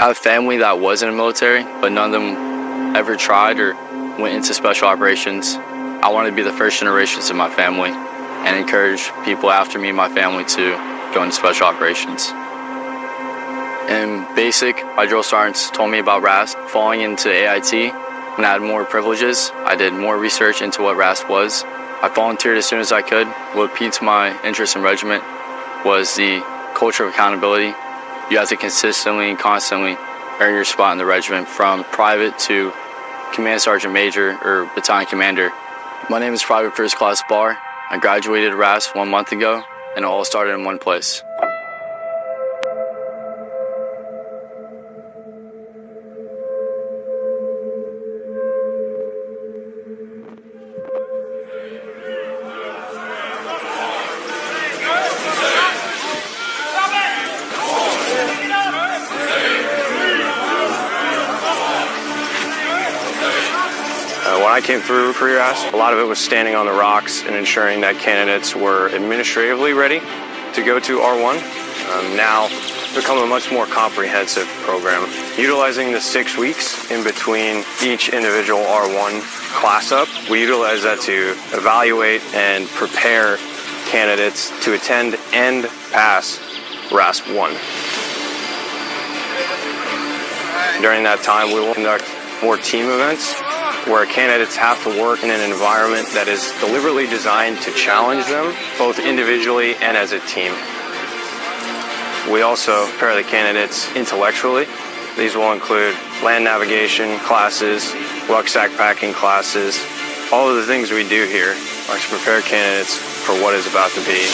I have family that was in the military, but none of them ever tried or went into special operations. I wanted to be the first generations in my family and encourage people after me and my family to go into special operations. In basic, my drill sergeants told me about RASP. Falling into AIT, when I had more privileges, I did more research into what RASP was. I volunteered as soon as I could. What piqued my interest in regiment was the culture of accountability. You have to consistently and constantly earn your spot in the regiment, from private to command sergeant major or battalion commander. My name is Private First Class Barr. I graduated RASP 1 month ago, and it all started in one place. When I came through career RASP, a lot of it was standing on the rocks and ensuring that candidates were administratively ready to go to R1. Now it's become a much more comprehensive program, utilizing the 6 weeks in between each individual R1 class up. We utilize that to evaluate and prepare candidates to attend and pass RASP 1. During that time, we will conduct more team events where candidates have to work in an environment that is deliberately designed to challenge them, both individually and as a team. We also prepare the candidates intellectually. These will include land navigation classes, rucksack packing classes. All of the things we do here are to prepare candidates for what is about to be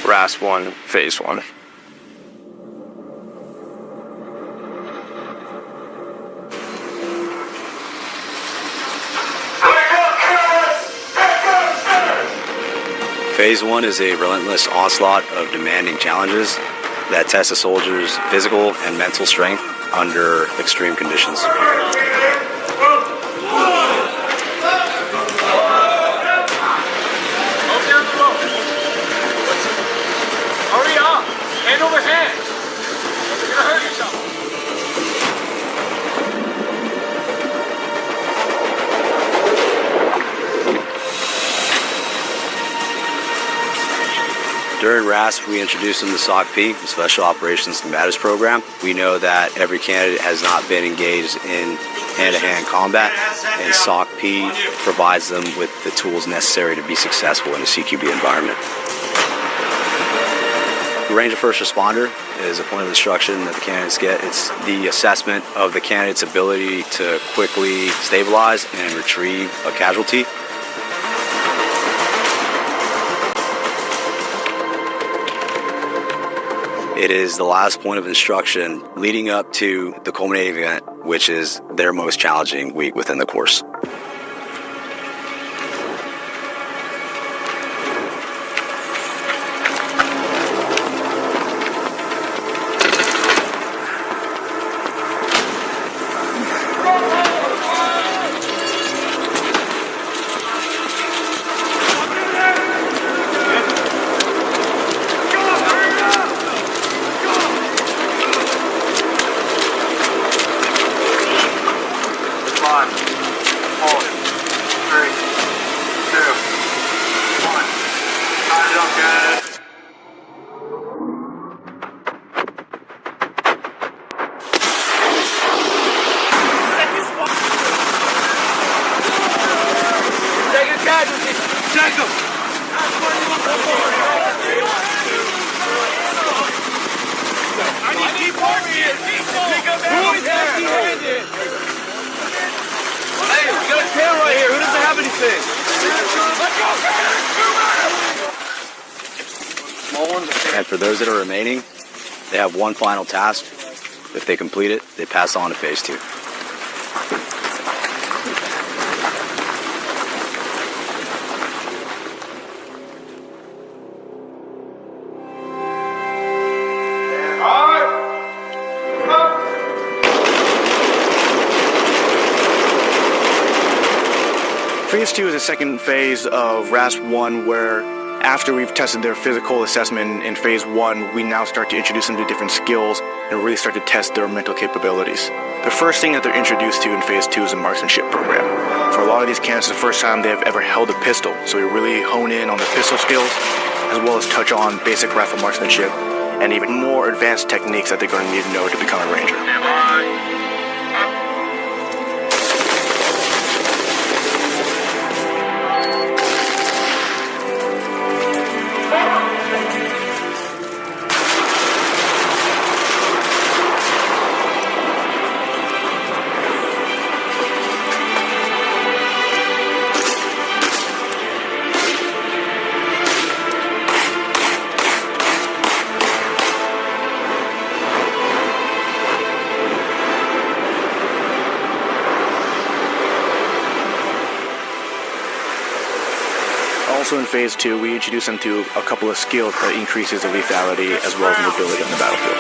RASP 1 Phase 1. Phase 1 is a relentless onslaught of demanding challenges that test a soldier's physical and mental strength under extreme conditions. Hurry up! Hand over hand! You're gonna hurt yourself. During RASP, we introduced them to SOC-P, the Special Operations Combatives Program. We know that every candidate has not been engaged in hand-to-hand combat, and SOC-P provides them with the tools necessary to be successful in a CQB environment. The range of first responder is a point of instruction that the candidates get. It's the assessment of the candidate's ability to quickly stabilize and retrieve a casualty. It is the last point of instruction leading up to the culminating event, which is their most challenging week within the course. And for those that are remaining, they have one final task. If they complete it, they pass on to Phase 2. Phase 2 is the second phase of RASP 1, where after we've tested their physical assessment in Phase 1, we now start to introduce them to different skills and really start to test their mental capabilities. The first thing that they're introduced to in Phase 2 is a marksmanship program. For a lot of these candidates, it's the first time they've ever held a pistol, so we really hone in on the pistol skills, as well as touch on basic rifle marksmanship, and even more advanced techniques that they're going to need to know to become a ranger. Also in Phase 2, we introduce them to a couple of skills that increases the lethality as well as mobility on the battlefield.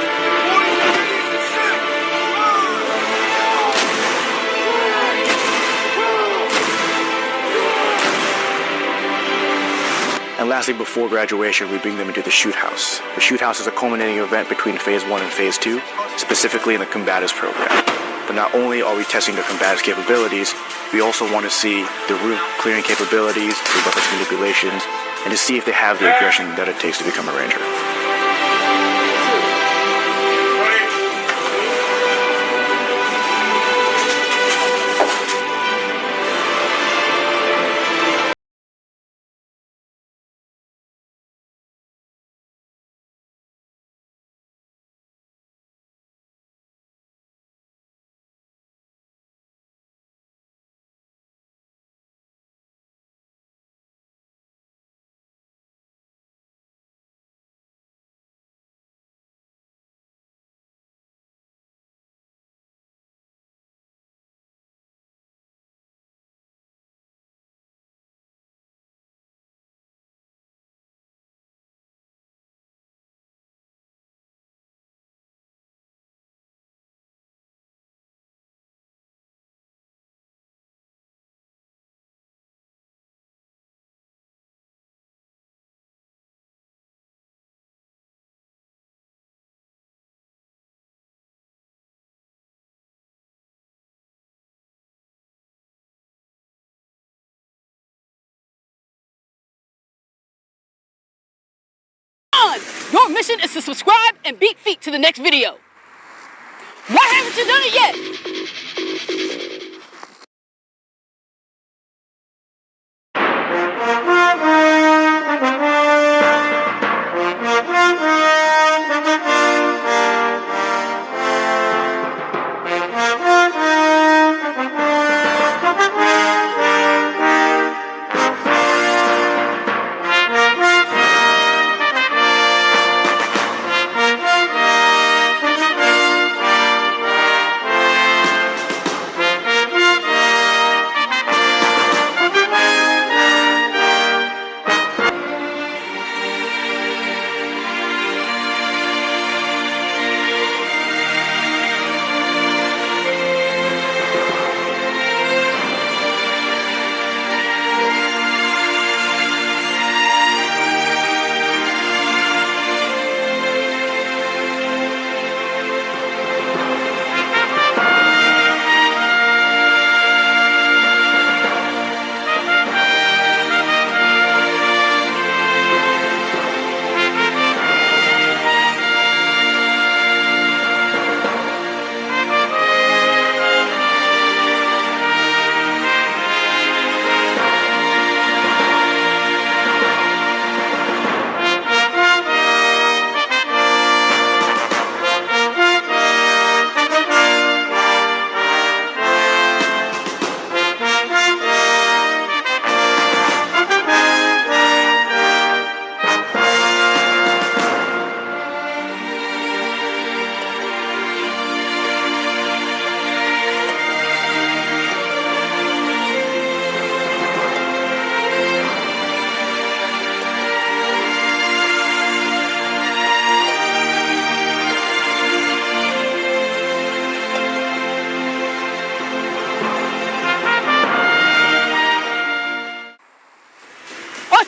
And lastly, before graduation, we bring them into the shoot house. The shoot house is a culminating event between Phase 1 and Phase 2, specifically in the combatives program. But not only are we testing their combatives capabilities, we also want to see the room clearing capabilities, the weapons manipulations, and to see if they have the aggression that it takes to become a ranger. Your mission is to subscribe and beat feet to the next video. Why haven't you done it yet?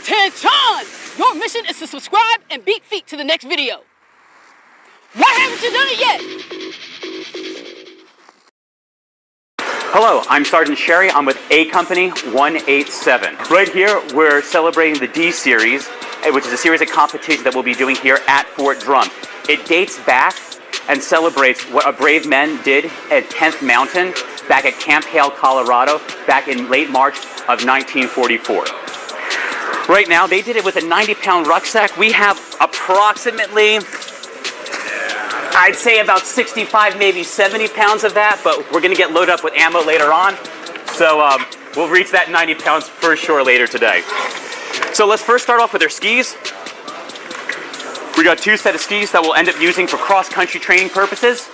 Attention! Your mission is to subscribe and beat feet to the next video. Why haven't you done it yet? Hello, I'm Sergeant Sherry. I'm with A Company 187. Right here, we're celebrating the D Series, which is a series of competitions that we'll be doing here at Fort Drum. It dates back and celebrates what a brave men did at 10th Mountain back at Camp Hale, Colorado, back in late March of 1944. Right now, they did it with a 90-pound rucksack. We have approximately, I'd say about 65, maybe 70 pounds of that, but we're gonna get loaded up with ammo later on. So we'll reach that 90 pounds for sure later today. So let's first start off with our skis. We got 2 sets of skis that we'll end up using for cross-country training purposes.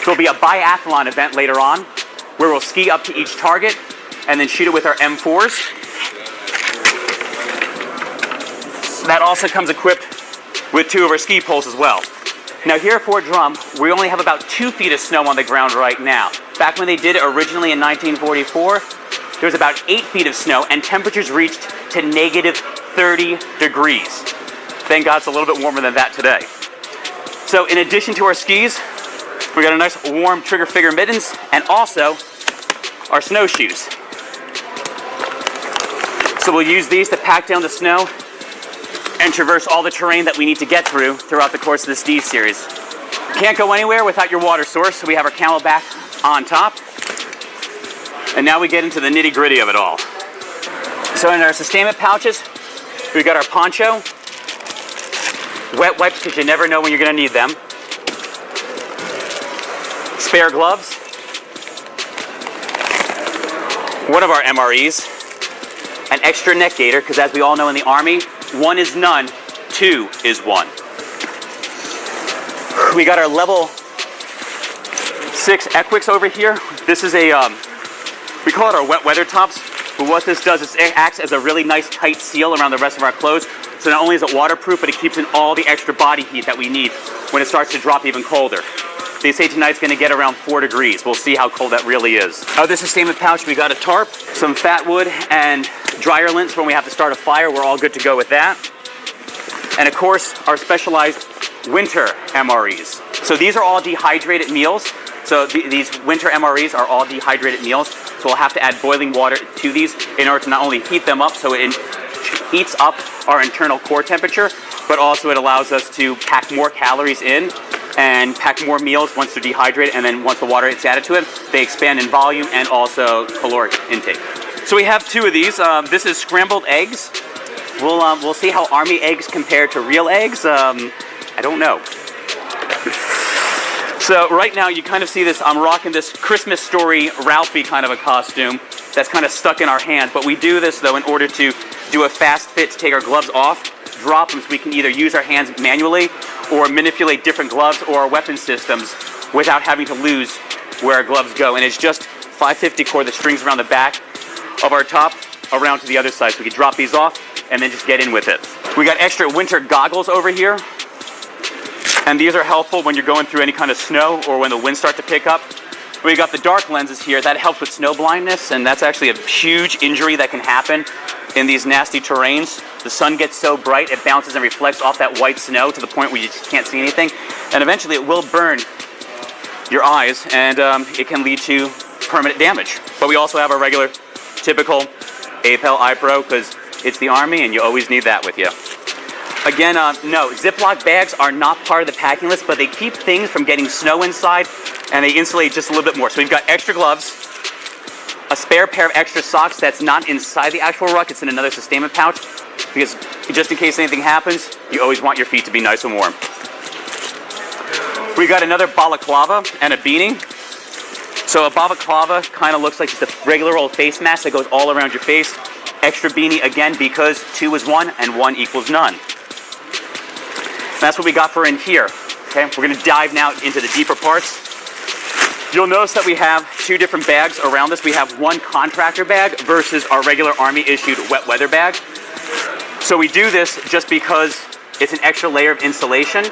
There'll be a biathlon event later on where we'll ski up to each target and then shoot it with our M4s. That also comes equipped with 2 of our ski poles as well. Now here at Fort Drum, we only have about 2 feet of snow on the ground right now. Back when they did it originally in 1944, there was about 8 feet of snow and temperatures reached to negative 30 degrees. Thank God it's a little bit warmer than that today. So in addition to our skis, we got a nice warm trigger finger mittens and also our snowshoes. So we'll use these to pack down the snow and traverse all the terrain that we need to get through throughout the course of this D Series. Can't go anywhere without your water source, so we have our Camelback on top. And now we get into the nitty gritty of it all. So in our sustainment pouches, we've got our poncho, wet wipes because you never know when you're gonna need them, spare gloves, one of our MREs, an extra neck gaiter, because as we all know in the Army, 1 is none, 2 is 1. We got our level 6 Equix over here. This is a, we call it our wet weather tops, but what this does is it acts as a really nice tight seal around the rest of our clothes. So not only is it waterproof, but it keeps in all the extra body heat that we need when it starts to drop even colder. They say tonight's gonna get around 4 degrees. We'll see how cold that really is. Other sustainment pouch, we got a tarp, some fat wood, and dryer lint when we have to start a fire. We're all good to go with that. And of course, our specialized winter MREs. So these are all dehydrated meals. So these winter MREs are all dehydrated meals. So we'll have to add boiling water to these in order to not only heat them up so it heats up our internal core temperature, but also it allows us to pack more calories in and pack more meals once they're dehydrated, and then once the water is added to it, they expand in volume and also caloric intake. So we have 2 of these. This is scrambled eggs. We'll see how Army eggs compare to real eggs. I don't know. So right now you kind of see this, I'm rocking this Christmas Story Ralphie kind of a costume that's kind of stuck in our hand, but we do this though in order to do a fast fit to take our gloves off, drop them so we can either use our hands manually or manipulate different gloves or weapon systems without having to lose where our gloves go. And it's just 550 cord that strings around the back of our top around to the other side. So we can drop these off and then just get in with it. We got extra winter goggles over here. And these are helpful when you're going through any kind of snow or when the winds start to pick up. We got the dark lenses here. That helps with snow blindness, and that's actually a huge injury that can happen in these nasty terrains. The sun gets so bright, it bounces and reflects off that white snow to the point where you just can't see anything. And eventually it will burn your eyes, and it can lead to permanent damage. But we also have our regular, typical APEL iPro, because it's the Army and you always need that with you. Again, no, Ziploc bags are not part of the packing list, but they keep things from getting snow inside, and they insulate just a little bit more. So we've got extra gloves, a spare pair of extra socks that's not inside the actual ruck, it's in another sustainment pouch, because just in case anything happens, you always want your feet to be nice and warm. We got another balaclava and a beanie. So a balaclava kind of looks like just a regular old face mask that goes all around your face. Extra beanie again because 2 is 1 and 1 equals none. That's what we got for in here. Okay, we're gonna dive now into the deeper parts. You'll notice that we have 2 different bags around this. We have one contractor bag versus our regular Army issued wet weather bag. So we do this just because it's an extra layer of insulation.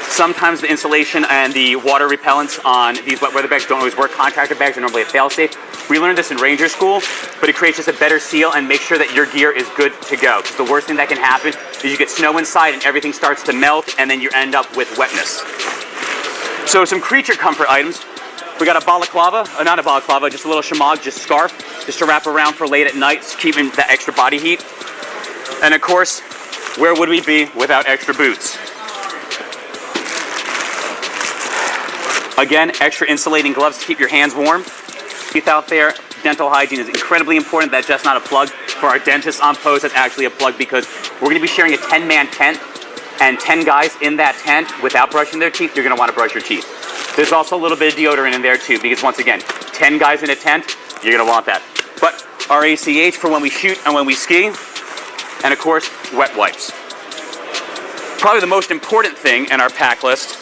Sometimes the insulation and the water repellents on these wet weather bags don't always work. Contractor bags are normally a fail-safe. We learned this in Ranger School, but it creates just a better seal and makes sure that your gear is good to go. Because the worst thing that can happen is you get snow inside and everything starts to melt and then you end up with wetness. So some creature comfort items. We got a balaclava, not a balaclava, just a little shamag, just scarf, just to wrap around for late at night, keeping that extra body heat. And of course, where would we be without extra boots? Again, extra insulating gloves to keep your hands warm. Teeth out there, dental hygiene is incredibly important. That's just not a plug. For our dentists on post, that's actually a plug because we're gonna be sharing a 10-man tent and 10 guys in that tent without brushing their teeth, you're gonna wanna brush your teeth. There's also a little bit of deodorant in there too because once again, 10 guys in a tent, you're gonna want that. But our ACH for when we shoot and when we ski, and of course, wet wipes. Probably the most important thing in our pack list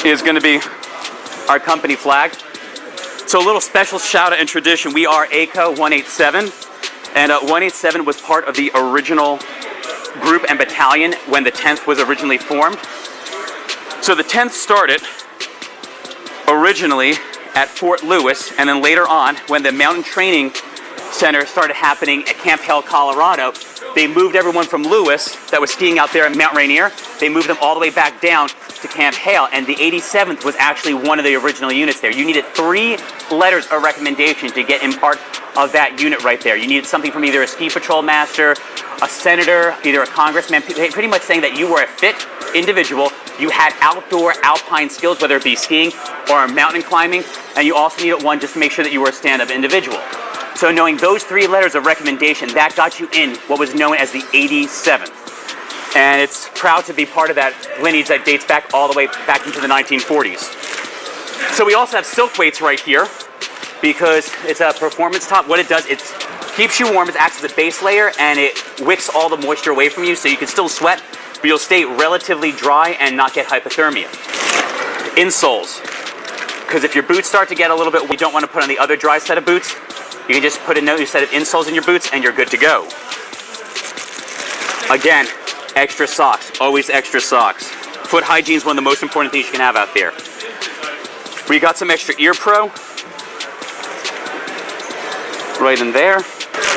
is gonna be our company flag. So a little special shout out and tradition, we are ACO 187, and 187 was part of the original group and battalion when the 10th was originally formed. So the 10th started originally at Fort Lewis, and then later on, when the Mountain Training Center started happening at Camp Hale, Colorado, they moved everyone from Lewis that was skiing out there in Mount Rainier, they moved them all the way back down to Camp Hale, and the 87th was actually one of the original units there. You needed 3 letters of recommendation to get in part of that unit right there. You needed something from either a ski patrol master, a senator, either a congressman, pretty much saying that you were a fit individual, you had outdoor alpine skills, whether it be skiing or mountain climbing, and you also needed one just to make sure that you were a stand-up individual. So knowing those 3 letters of recommendation, that got you in what was known as the 87th. And it's proud to be part of that lineage that dates back all the way back into the 1940s. So we also have silk weights right here because it's a performance top. What it does, it keeps you warm, it acts as a base layer, and it wicks all the moisture away from you so you can still sweat, but you'll stay relatively dry and not get hypothermia. Insoles, because if your boots start to get a little bit, we don't want to put on the other dry set of boots, you can just put a new set of insoles in your boots and you're good to go. Again, extra socks, always extra socks. Foot hygiene is one of the most important things you can have out there. We got some extra ear pro right in there.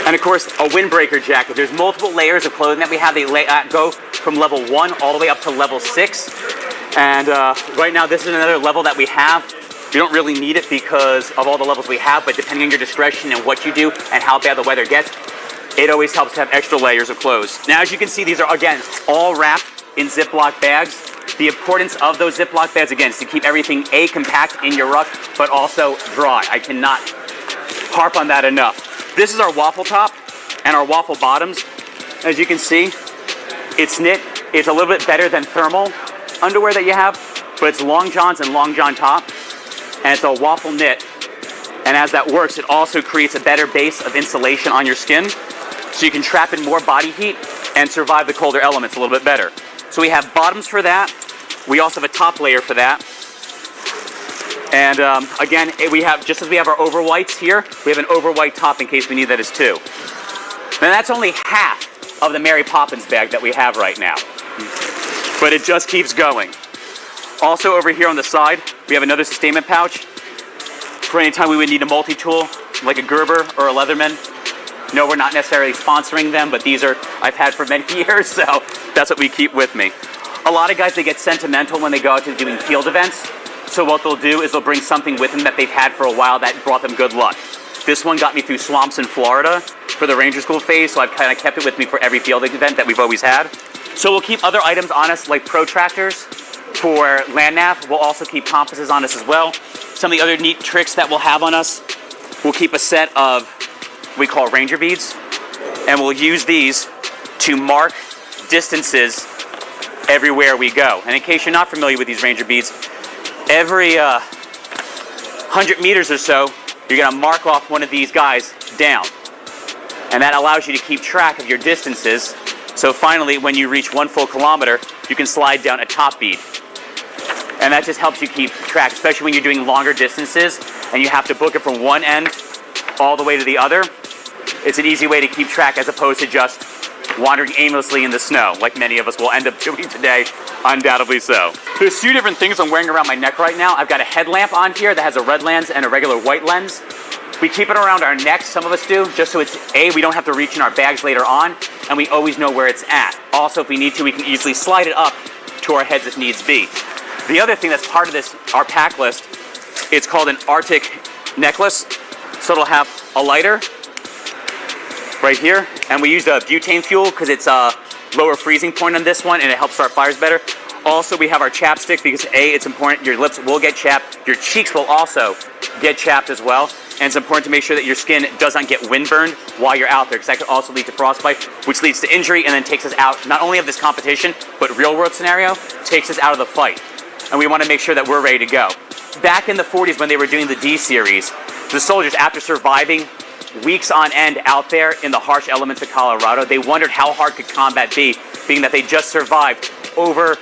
And of course, a windbreaker jacket. There's multiple layers of clothing that we have. They go from level 1 all the way up to level 6. And right now, this is another level that we have. You don't really need it because of all the levels we have, but depending on your discretion and what you do and how bad the weather gets, it always helps to have extra layers of clothes. Now, as you can see, these are, again, all wrapped in Ziploc bags. The importance of those Ziploc bags, again, is to keep everything, A, compact in your ruck, but also dry. I cannot harp on that enough. This is our waffle top and our waffle bottoms. As you can see, it's knit. It's a little bit better than thermal underwear that you have, but it's long johns and long john top, and it's a waffle knit. And as that works, it also creates a better base of insulation on your skin, so you can trap in more body heat and survive the colder elements a little bit better. So we have bottoms for that. We also have a top layer for that. And again, we have, just as we have our over whites here, we have an over white top in case we need that as too. Now that's only half of the Mary Poppins bag that we have right now, but it just keeps going. Also over here on the side, we have another sustainment pouch for any time we would need a multi-tool, like a Gerber or a Leatherman. No, we're not necessarily sponsoring them, but these are, I've had for many years, so that's what we keep with me. A lot of guys, they get sentimental when they go out to doing field events. So what they'll do is they'll bring something with them that they've had for a while that brought them good luck. This one got me through swamps in Florida for the Ranger School phase, so I've kind of kept it with me for every field event that we've always had. So we'll keep other items on us like protractors for land nav. We'll also keep compasses on us as well. Some of the other neat tricks that we'll have on us, we'll keep a set of what we call ranger beads, and we'll use these to mark distances everywhere we go. And in case you're not familiar with these ranger beads, every 100 meters or so, you're gonna mark off one of these guys down. And that allows you to keep track of your distances. So finally, when you reach 1 full kilometer, you can slide down a top bead. And that just helps you keep track, especially when you're doing longer distances and you have to book it from one end all the way to the other. It's an easy way to keep track as opposed to just wandering aimlessly in the snow, like many of us will end up doing today, undoubtedly so. There's 2 different things I'm wearing around my neck right now. I've got a headlamp on here that has a red lens and a regular white lens. We keep it around our necks, some of us do, just so it's, A, we don't have to reach in our bags later on, and we always know where it's at. Also, if we need to, we can easily slide it up to our heads if needs be. The other thing that's part of this, our pack list, it's called an Arctic necklace. So it'll have a lighter right here, and we use butane fuel because it's a lower freezing point on this one, and it helps start fires better. Also, we have our chapstick because A, it's important, your lips will get chapped, your cheeks will also get chapped as well. And it's important to make sure that your skin does not get windburned while you're out there, because that could also lead to frostbite, which leads to injury and then takes us out, not only of this competition, but real world scenario, takes us out of the fight. And we want to make sure that we're ready to go. Back in the 40s when they were doing the D series, the soldiers, after surviving weeks on end out there in the harsh elements of Colorado, they wondered how hard could combat be, being that they just survived over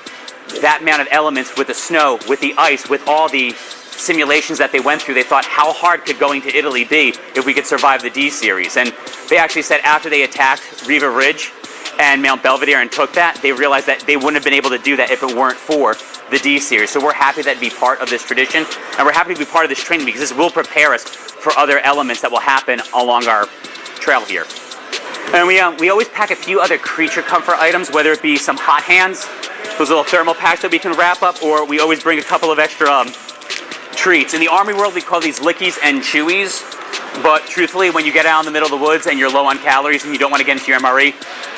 that amount of elements with the snow, with the ice, with all the simulations that they went through. They thought, how hard could going to Italy be if we could survive the D series? And they actually said after they attacked Riva Ridge and Mount Belvedere and took that, they realized that they wouldn't have been able to do that if it weren't for the D series. So we're happy that to be part of this tradition, and we're happy to be part of this training because this will prepare us for other elements that will happen along our trail here. And we always pack a few other creature comfort items, whether it be some hot hands, those little thermal packs that we can wrap up, or we always bring a couple of extra treats. In the Army world, we call these lickies and chewies, but truthfully, when you get out in the middle of the woods and you're low on calories and you don't want to get into your MRE,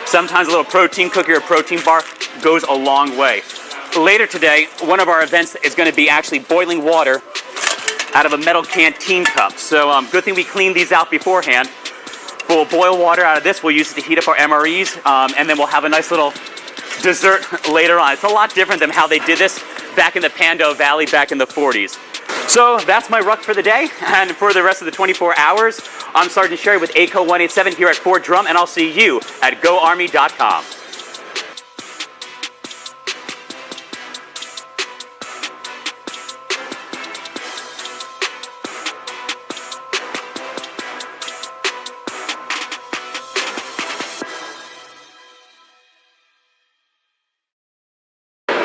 sometimes a little protein cookie or a protein bar goes a long way. Later today, one of our events is going to be actually boiling water out of a metal canteen cup. So good thing we cleaned these out beforehand. We'll boil water out of this. We'll use it to heat up our MREs, and then we'll have a nice little dessert later on. It's a lot different than how they did this back in the Pando Valley back in the 40s. So that's my ruck for the day, and for the rest of the 24 hours, I'm Sergeant Sherry with ACO 187 here at Fort Drum, and I'll see you at GoArmy.com.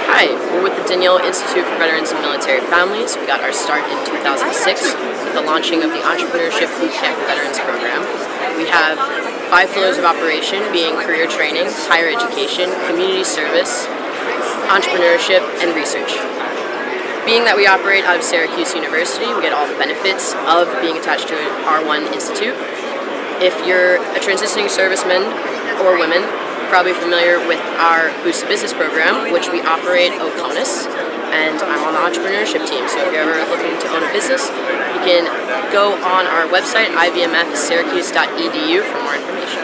Hi, we're with the Danielle Institute for Veterans and Military Families. We got our start in 2006 with the launching of the Entrepreneurship Bootcamp for Veterans program. We have 5 pillars of operation, being career training, higher education, community service, entrepreneurship, and research. Being that we operate out of Syracuse University, we get all the benefits of being attached to an R1 institute. If you're a transitioning serviceman or women, probably familiar with our Boost to Business program, which we operate Oconus, and I'm on the entrepreneurship team. So if you're ever looking to own a business, you can go on our website, ivmfsyracuse.edu, for more information.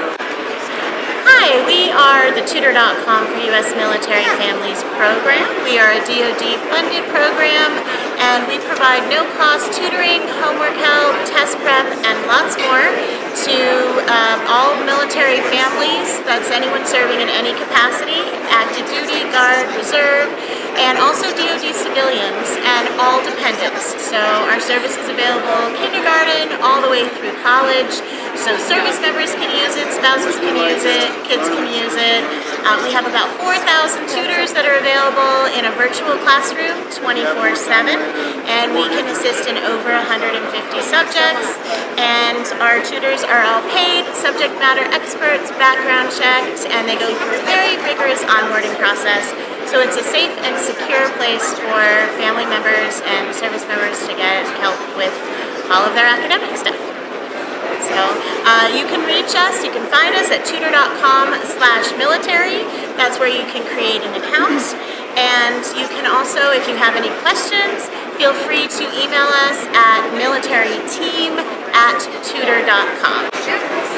Hi, we are the Tutor.com for U.S. Military Families program. We are a DoD-funded program, and we provide no-cost tutoring, homework help, test prep, and lots more to all military families. That's anyone serving in any capacity, active duty, guard, reserve, and also DoD civilians and all dependents. So our service is available kindergarten all the way through college. So service members can use it, spouses can use it, kids can use it. We have about 4,000 tutors that are available in a virtual classroom 24/7, and we can assist in over 150 subjects. And our tutors are all paid, subject matter experts, background checked, and they go through a very rigorous onboarding process. So it's a safe and secure place for family members and service members to get help with all of their academic stuff. So you can reach us, you can find us at tutor.com/military. That's where you can create an account. And you can also, if you have any questions, feel free to email us at militaryteam@tutor.com.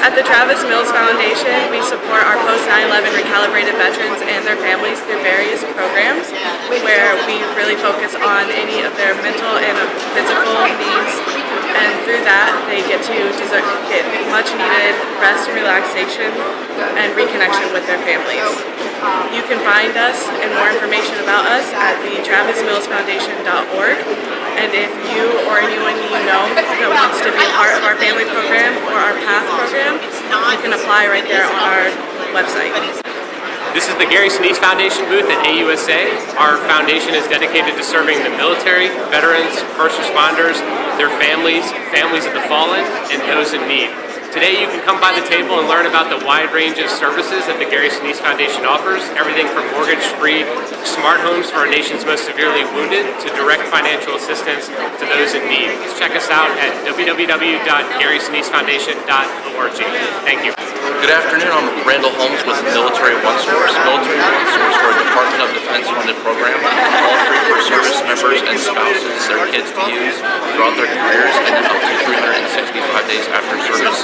At the Travis Mills Foundation, we support our post-9/11 recalibrated veterans and their families through various programs where we really focus on any of their mental and physical needs. And through that, they get much needed rest and relaxation and reconnection with their families. You can find us and more information about us at the travismillsfoundation.org. And if you or anyone you know that wants to be a part of our family program or our PATH program, you can apply right there on our website. This is the Gary Sinise Foundation booth at AUSA. Our foundation is dedicated to serving the military, veterans, first responders, their families, families of the fallen, and those in need. Today you can come by the table and learn about the wide range of services that the Gary Sinise Foundation offers, everything from mortgage-free smart homes for our nation's most severely wounded to direct financial assistance to those in need. Check us out at www.GarySiniseFoundation.org. Thank you. Good afternoon, I'm Randall Holmes with Military One Source. Military One Source, we're a Department of Defense funded program, all free for service members and spouses, their kids to use throughout their careers and then up to 365 days after service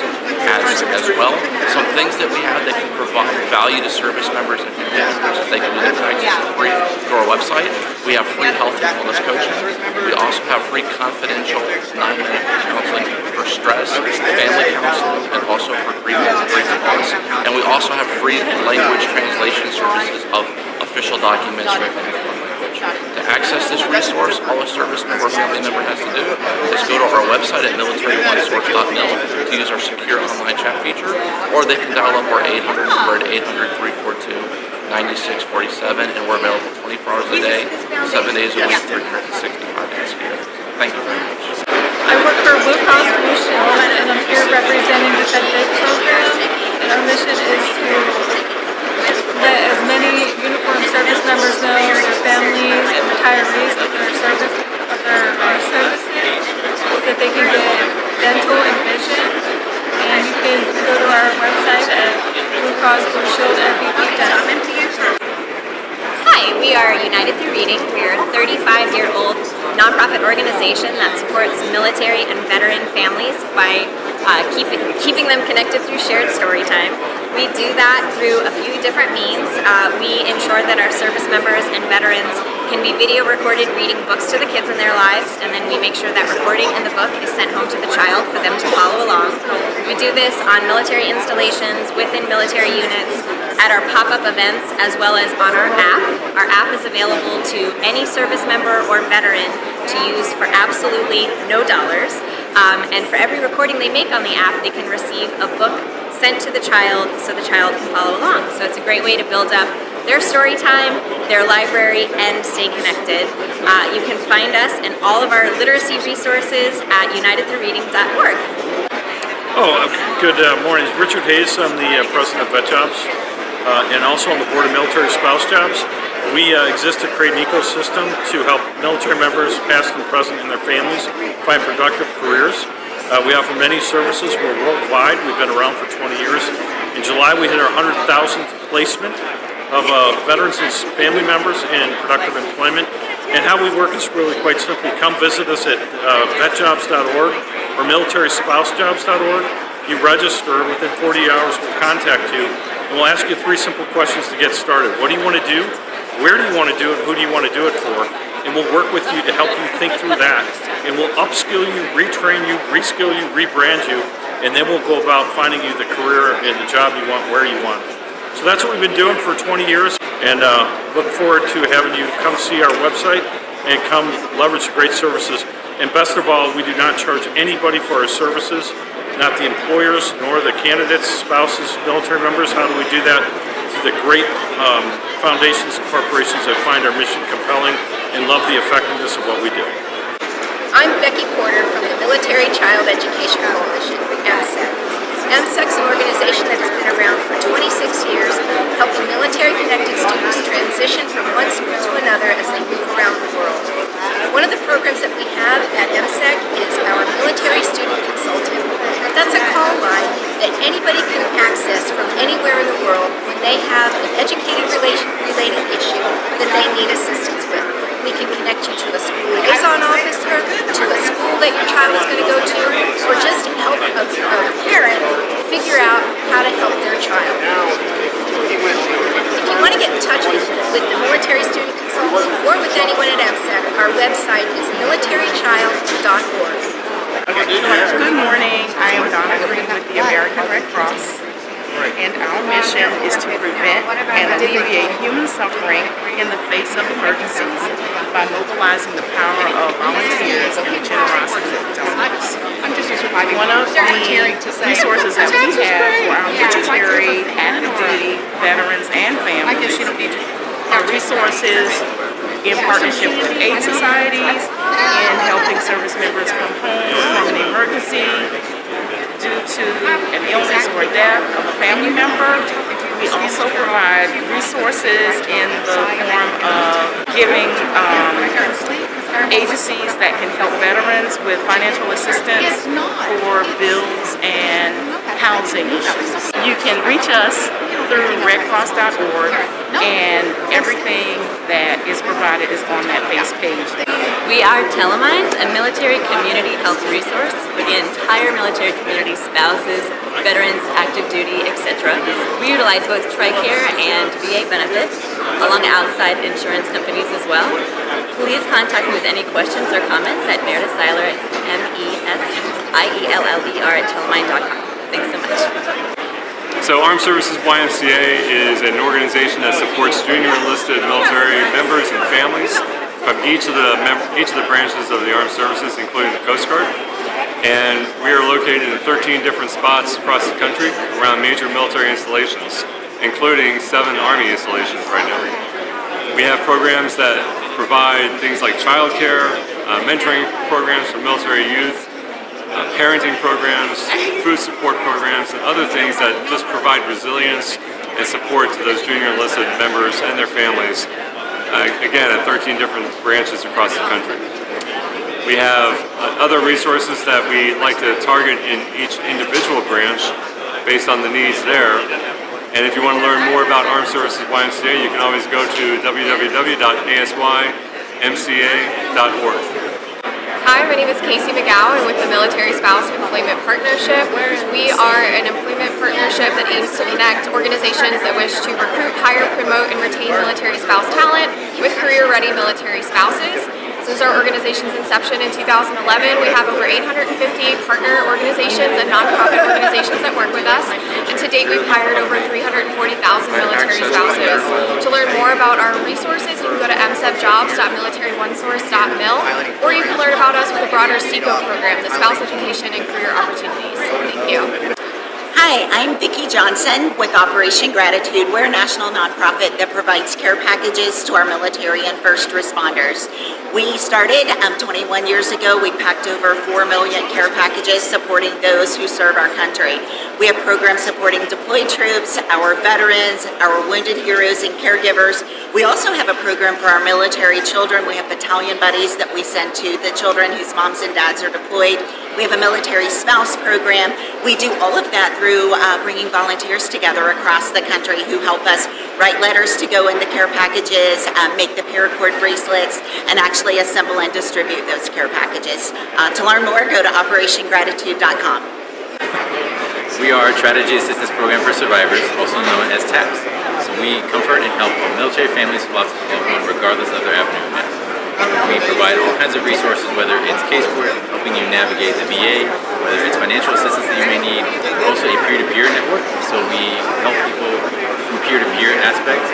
as well. Some things that we have that can provide value to service members and family members, they can do their taxes for free through our website. We have free health and wellness coaching. We also have free confidential 9-minute counseling for stress, family counseling, and also for grief loss. And we also have free language translation services of official documents written in foreign language. To access this resource, all a service member or family member has to do is go to our website at militaryonesource.mil to use our secure online chat feature, or they can dial up our 800 number at 800-342-9647, and we're available 24 hours a day, 7 days a week, 365 days a year. Thank you very much. I work for Blue Cross Blue Shield, and I'm here representing the FedVid program. And our mission is to let as many uniformed service members know their families and retirees of their services so that they can get dental and vision. And you can go to our website at bluecrossblueshield.fvp.com. Hi, we are United Through Reading. We're a 35-year-old nonprofit organization that supports military and veteran families by keeping them connected through shared story time. We do that through a few different means. We ensure that our service members and veterans can be video recorded reading books to the kids in their lives, and then we make sure that recording in the book is sent home to the child for them to follow along. We do this on military installations, within military units, at our pop-up events, as well as on our app. Our app is available to any service member or veteran to use for absolutely no dollars. And for every recording they make on the app, they can receive a book sent to the child so the child can follow along. So it's a great way to build up their story time, their library, and stay connected. You can find us and all of our literacy resources at unitedthroughreading.org. Good morning. Richard Hayes. I'm the president of Vet Jobs, and also on the board of Military Spouse Jobs. We exist to create an ecosystem to help military members, past and present, and their families find productive careers. We offer many services. We're worldwide. We've been around for 20 years. In July, we hit our 100,000th placement of veterans and family members in productive employment. And how we work is really quite simply, come visit us at vetjobs.org or militaryspoussejobs.org. You register, within 40 hours we'll contact you, and we'll ask you 3 simple questions to get started. What do you want to do? Where do you want to do it? Who do you want to do it for? And we'll work with you to help you think through that. And we'll upskill you, retrain you, reskill you, rebrand you, and then we'll go about finding you the career and the job you want where you want. So that's what we've been doing for 20 years, and look forward to having you come see our website and come leverage the great services. And best of all, we do not charge anybody for our services, not the employers, nor the candidates, spouses, military members. How do we do that? Through the great foundations and corporations that find our mission compelling and love the effectiveness of what we do. I'm Becky Porter from the Military Child Education Coalition, MSEC. MSEC's an organization that has been around for 26 years, helping military-connected students transition from one school to another as they move around the world. One of the programs that we have at MSEC is our Military Student Consultant. That's a call line that anybody can access from anywhere in the world when they have an educated-related issue that they need assistance with. We can connect you to a school liaison officer, to a school that your child is going to go to, or just help a parent figure out how to help their child. If you want to get in touch with the Military Student Consultant or with anyone at MSEC, our website is militarychild.org. Good morning. I am Donna Green with the American Red Cross, and our mission is to prevent and alleviate human suffering in the face of emergencies by mobilizing the power of volunteers and the generosity of donors. One of the resources that we have for our military, active duty veterans and families resources in partnership with aid societies in helping service members come home from an emergency due to an illness or death of a family member. We also provide resources in the form of giving agencies that can help veterans with financial assistance for bills and housing issues. You can reach us through redcross.org, and everything that is provided is on that face page. We are Telemind, a military community health resource for the entire military community, spouses, veterans, active duty, etc. We utilize both TRICARE and VA benefits, along outside insurance companies as well. Please contact me with any questions or comments at Meredith Seiler at MESIELLER@telemind.com. Thanks so much. So Armed Services YMCA is an organization that supports junior enlisted military members and families from each of the branches of the Armed Services, including the Coast Guard. And we are located in 13 different spots across the country around major military installations, including 7 Army installations right now. We have programs that provide things like childcare, mentoring programs for military youth, parenting programs, food support programs, and other things that just provide resilience and support to those junior enlisted members and their families, again, at 13 different branches across the country. We have other resources that we like to target in each individual branch based on the needs there. And if you want to learn more about Armed Services YMCA, you can always go to www.asymca.org. Hi, my name is Casey McGowan with the Military Spouse Employment Partnership. We are an employment partnership that aims to connect organizations that wish to recruit, hire, promote, and retain military spouse talent with career-ready military spouses. Since our organization's inception in 2011, we have over 850 partner organizations and nonprofit organizations that work with us. And to date, we've hired over 340,000 military spouses. To learn more about our resources, you can go to msepjobs.militaryonesource.mil, or you can learn about us with the broader SECO program, the Spouse Education and Career Opportunities. Thank you. Hi, I'm Vicki Johnson with Operation Gratitude. We're a national nonprofit that provides care packages to our military and first responders. We started 21 years ago. We packed over 4 million care packages supporting those who serve our country. We have programs supporting deployed troops, our veterans, our wounded heroes and caregivers. We also have a program for our military children. We have battalion buddies that we send to the children whose moms and dads are deployed. We have a military spouse program. We do all of that through bringing volunteers together across the country who help us write letters to go in the care packages, make the paracord bracelets, and actually assemble and distribute those care packages. To learn more, go to OperationGratitude.com. We are a Strategy Assistance Program for Survivors, also known as TAPS. So we comfort and help military families who lost a loved one regardless of their avenue of death. We provide all kinds of resources, whether it's casework, helping you navigate the VA, whether it's financial assistance that you may need. We're also a peer-to-peer network, so we help people from peer-to-peer aspects.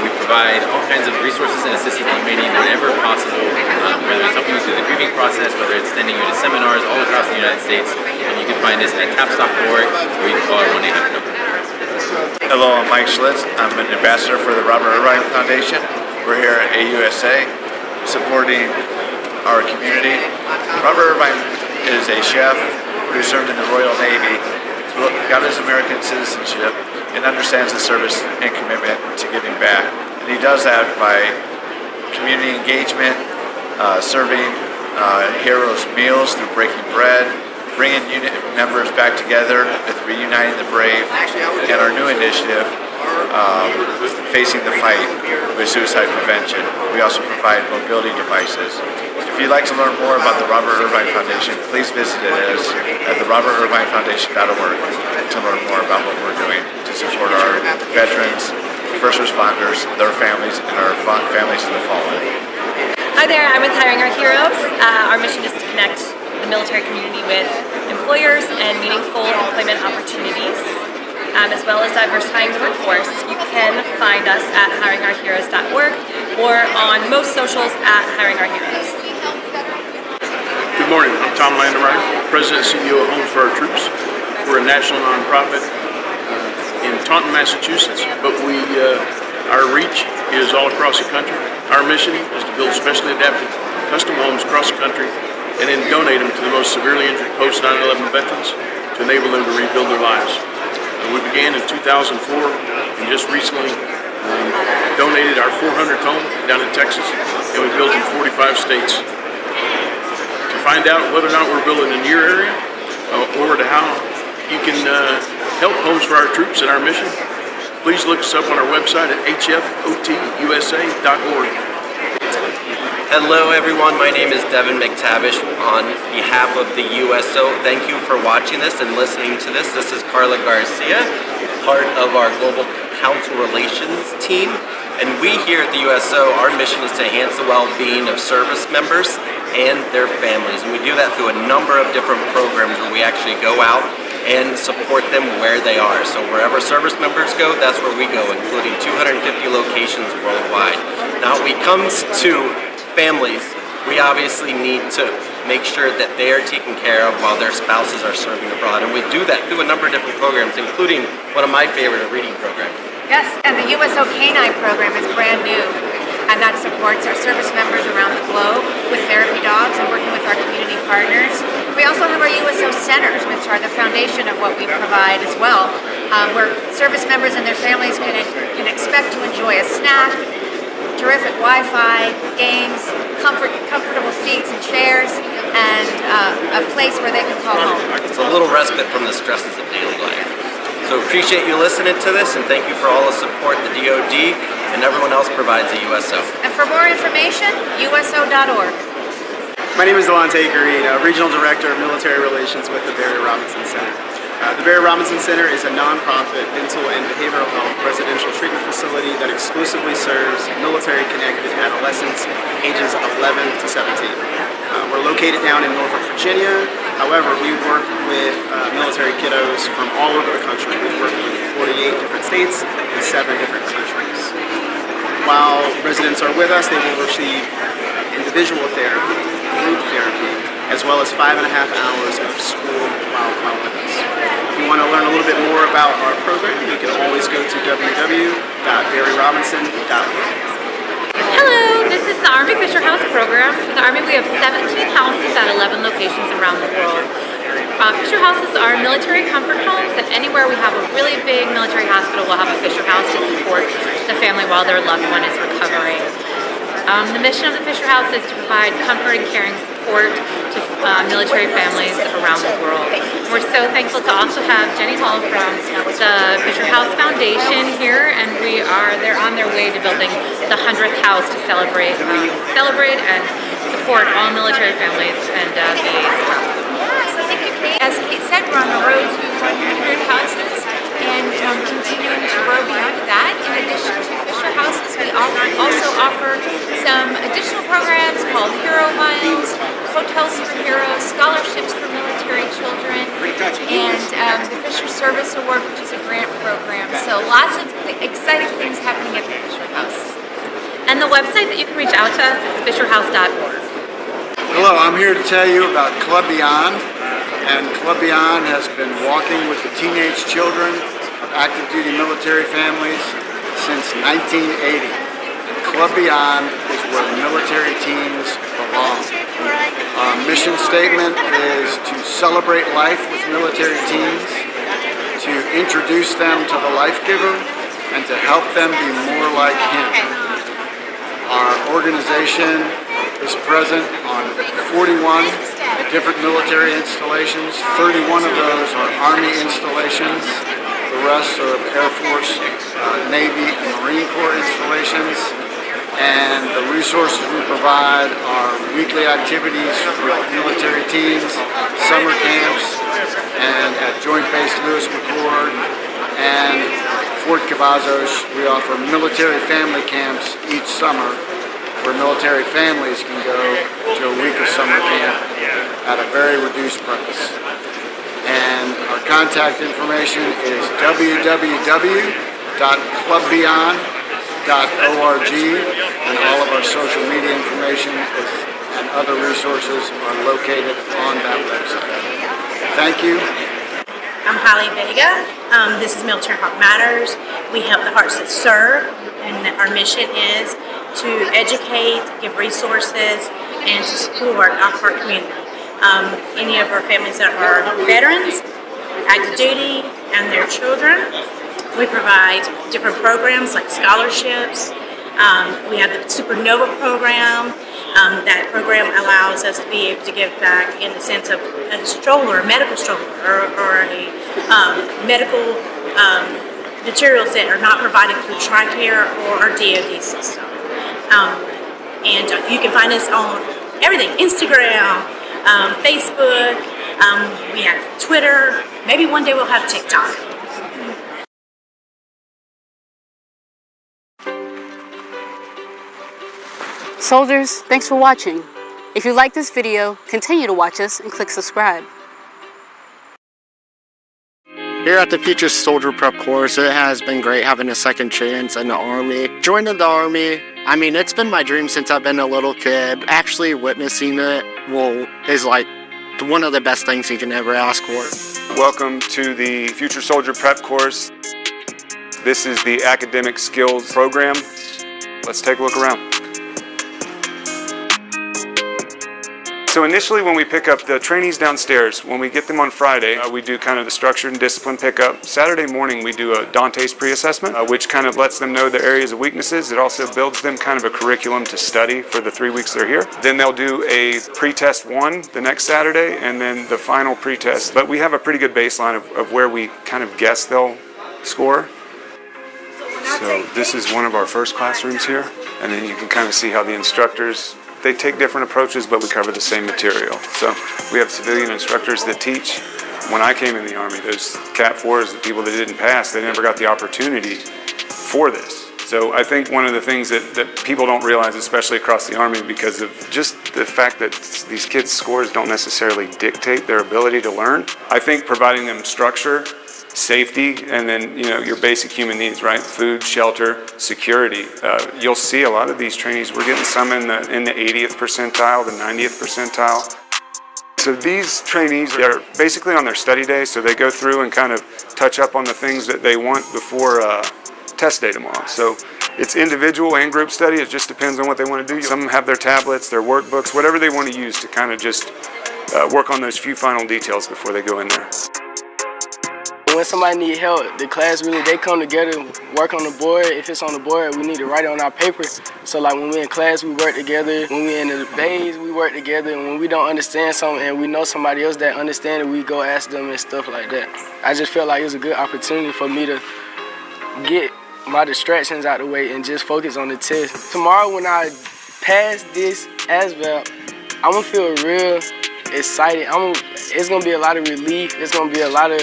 We provide all kinds of resources and assistance that you may need whenever possible, whether it's helping you through the grieving process, whether it's sending you to seminars all across the United States. And you can find us at taps.org, or you can call our 1-800 number. Hello, I'm Mike Schlitz. I'm an ambassador for the Robert Irvine Foundation. We're here at AUSA supporting our community. Robert Irvine is a chef who served in the Royal Navy, got his American citizenship, and understands the service and commitment to giving back. And he does that by community engagement, serving heroes meals through breaking bread, bringing unit members back together with Reuniting the Brave, and our new initiative, Facing the Fight with Suicide Prevention. We also provide mobility devices. If you'd like to learn more about the Robert Irvine Foundation, please visit us at therobertirvinefoundation.org to learn more about what we're doing to support our veterans, first responders, their families, and our families of the fallen. Hi there, I'm with Hiring Our Heroes. Our mission is to connect the military community with employers and meaningful employment opportunities, as well as diversifying the workforce. You can find us at hiringourheroes.org or on most socials at Hiring Our Heroes. Good morning, I'm Tom Landemeyer, President and CEO of Homes for Our Troops. We're a national nonprofit in Taunton, Massachusetts, but our reach is all across the country. Our mission is to build specially adapted custom homes across the country and then donate them to the most severely injured post 9/11 veterans to enable them to rebuild their lives. We began in 2004 and just recently donated our 400th home down in Texas, and we built in 45 states. To find out whether or not we're building in your area or to how you can help Homes for Our Troops and our mission, please look us up on our website at hfotusa.org. Hello everyone, my name is Devin McTavish on behalf of the USO. Thank you for watching this and listening to this. This is Carla Garcia, part of our Global Council Relations team. And we here at the USO, our mission is to enhance the well-being of service members and their families. And we do that through a number of different programs where we actually go out and support them where they are. So wherever service members go, that's where we go, including 250 locations worldwide. Now when it comes to families, we obviously need to make sure that they are taken care of while their spouses are serving abroad. And we do that through a number of different programs, including one of my favorite, a reading program. Yes, and the USO Canine program is brand new, and that supports our service members around the globe with therapy dogs and working with our community partners. We also have our USO centers, which are the foundation of what we provide as well, where service members and their families can expect to enjoy a snack, terrific Wi-Fi, games, comfortable seats and chairs, and a place where they can call home. It's a little respite from the stresses of daily life. So appreciate you listening to this, and thank you for all the support the DoD and everyone else provides at USO. And for more information, uso.org. My name is Delonte Green, Regional Director of Military Relations with the Barry Robinson Center. The Barry Robinson Center is a nonprofit mental and behavioral health residential treatment facility that exclusively serves military-connected adolescents ages 11 to 17. We're located down in Norfolk, Virginia. However, we work with military kiddos from all over the country. We work with 48 different states and 7 different countries. While residents are with us, they will receive individual therapy, group therapy, as well as 5.5 hours of school while with us. If you want to learn a little bit more about our program, you can always go to www.barryrobinson.org. Hello, this is the Army Fisher House program. For the Army, we have 17 houses at 11 locations around the world. Fisher Houses are military comfort homes, and anywhere we have a really big military hospital, we'll have a Fisher House to support the family while their loved one is recovering. The mission of the Fisher House is to provide comfort and caring support to military families around the world. We're so thankful to also have Jenny Hall from the Fisher House Foundation here, and they're on their way to building the 100th house to celebrate and support all military families and VAs around the world. Yes, I think as Kate said, we're on the road to 100 houses and continuing to grow beyond that. In addition to Fisher Houses, we also offer some additional programs called Hero Miles, Hotels for Heroes, Scholarships for Military Children, and the Fisher Service Award, which is a grant program. So lots of exciting things happening at the Fisher House. And the website that you can reach out to us is fisherhouse.org. Hello, I'm here to tell you about Club Beyond. And Club Beyond has been walking with the teenage children of active duty military families since 1980. And Club Beyond is where military teens belong. Our mission statement is to celebrate life with military teens, to introduce them to the life giver, and to help them be more like him. Our organization is present on 41 different military installations. 31 of those are Army installations. The rest are Air Force, Navy, and Marine Corps installations. And the resources we provide are weekly activities for military teams, summer camps, and at Joint Base Lewis McChord and Fort Cavazos, we offer military family camps each summer where military families can go to a week of summer camp at a very reduced price. And our contact information is www.clubbeyond.org, and all of our social media information and other resources are located on that website. Thank you. I'm Holly Vega. This is Military Heart Matters. We help the hearts that serve, and our mission is to educate, give resources, and to support our heart community. Any of our families that are veterans, active duty, and their children. We provide different programs like scholarships. We have the Supernova program. That program allows us to be able to give back in the sense of a stroller, a medical stroller, or a medical materials that are not provided through TRICARE or our DoD system. And you can find us on everything, Instagram, Facebook, we have Twitter, maybe one day we'll have TikTok. Soldiers, thanks for watching. If you like this video, continue to watch us and click subscribe. Here at the Future Soldier Prep course, it has been great having a second chance in the Army. Joining the Army, I mean, it's been my dream since I've been a little kid. Actually witnessing it is like one of the best things you can ever ask for. Welcome to the Future Soldier Prep course. This is the Academic Skills program. Let's take a look around. So initially when we pick up the trainees downstairs, when we get them on Friday, we do kind of the structured and discipline pickup. Saturday morning we do a Dante's pre-assessment, which kind of lets them know their areas of weaknesses. It also builds them kind of a curriculum to study for the 3 weeks they're here. Then they'll do a pre-test 1 the next Saturday, and then the final pre-test. But we have a pretty good baseline of where we kind of guess they'll score. So this is one of our first classrooms here, and then you can kind of see how the instructors, they take different approaches, but we cover the same material. So we have civilian instructors that teach. When I came in the Army, those Cat 4s, the people that didn't pass, they never got the opportunity for this. So I think one of the things that people don't realize, especially across the Army, because of just the fact that these kids' scores don't necessarily dictate their ability to learn, I think providing them structure, safety, and then your basic human needs, right? Food, shelter, security. You'll see a lot of these trainees. We're getting some in the 80th percentile, the 90th percentile. So these trainees are basically on their study day, so they go through and kind of touch up on the things that they want before test day tomorrow. So it's individual and group study. It just depends on what they want to do. Some have their tablets, their workbooks, whatever they want to use to kind of just work on those few final details before they go in there. When somebody need help, the class really, they come together, work on the board. If it's on the board, we need to write it on our paper. So like when we're in class, we work together. When we're in the bays, we work together. And when we don't understand something and we know somebody else that understands it, we go ask them and stuff like that. I just felt like it was a good opportunity for me to get my distractions out the way and just focus on the test. Tomorrow when I pass this ASVAB, I'm gonna feel real excited. It's gonna be a lot of relief. It's gonna be a lot of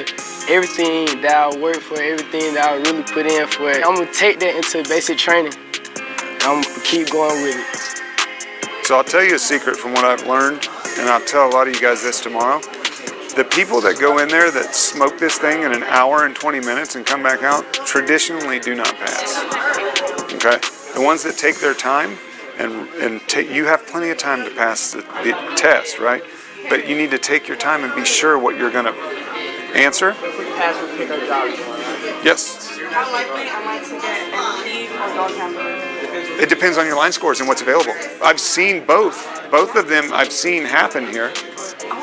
everything that I work for, everything that I really put in for it. I'm gonna take that into basic training. I'm gonna keep going with it. So I'll tell you a secret from what I've learned, and I'll tell a lot of you guys this tomorrow. The people that go in there that smoke this thing in an hour and 20 minutes and come back out traditionally do not pass. Okay? The ones that take their time you have plenty of time to pass the test, right? But you need to take your time and be sure what you're going to answer. Yes. How likely am I to get an leave or dog handler? It depends on your line scores and what's available. I've seen both. Both of them I've seen happen here.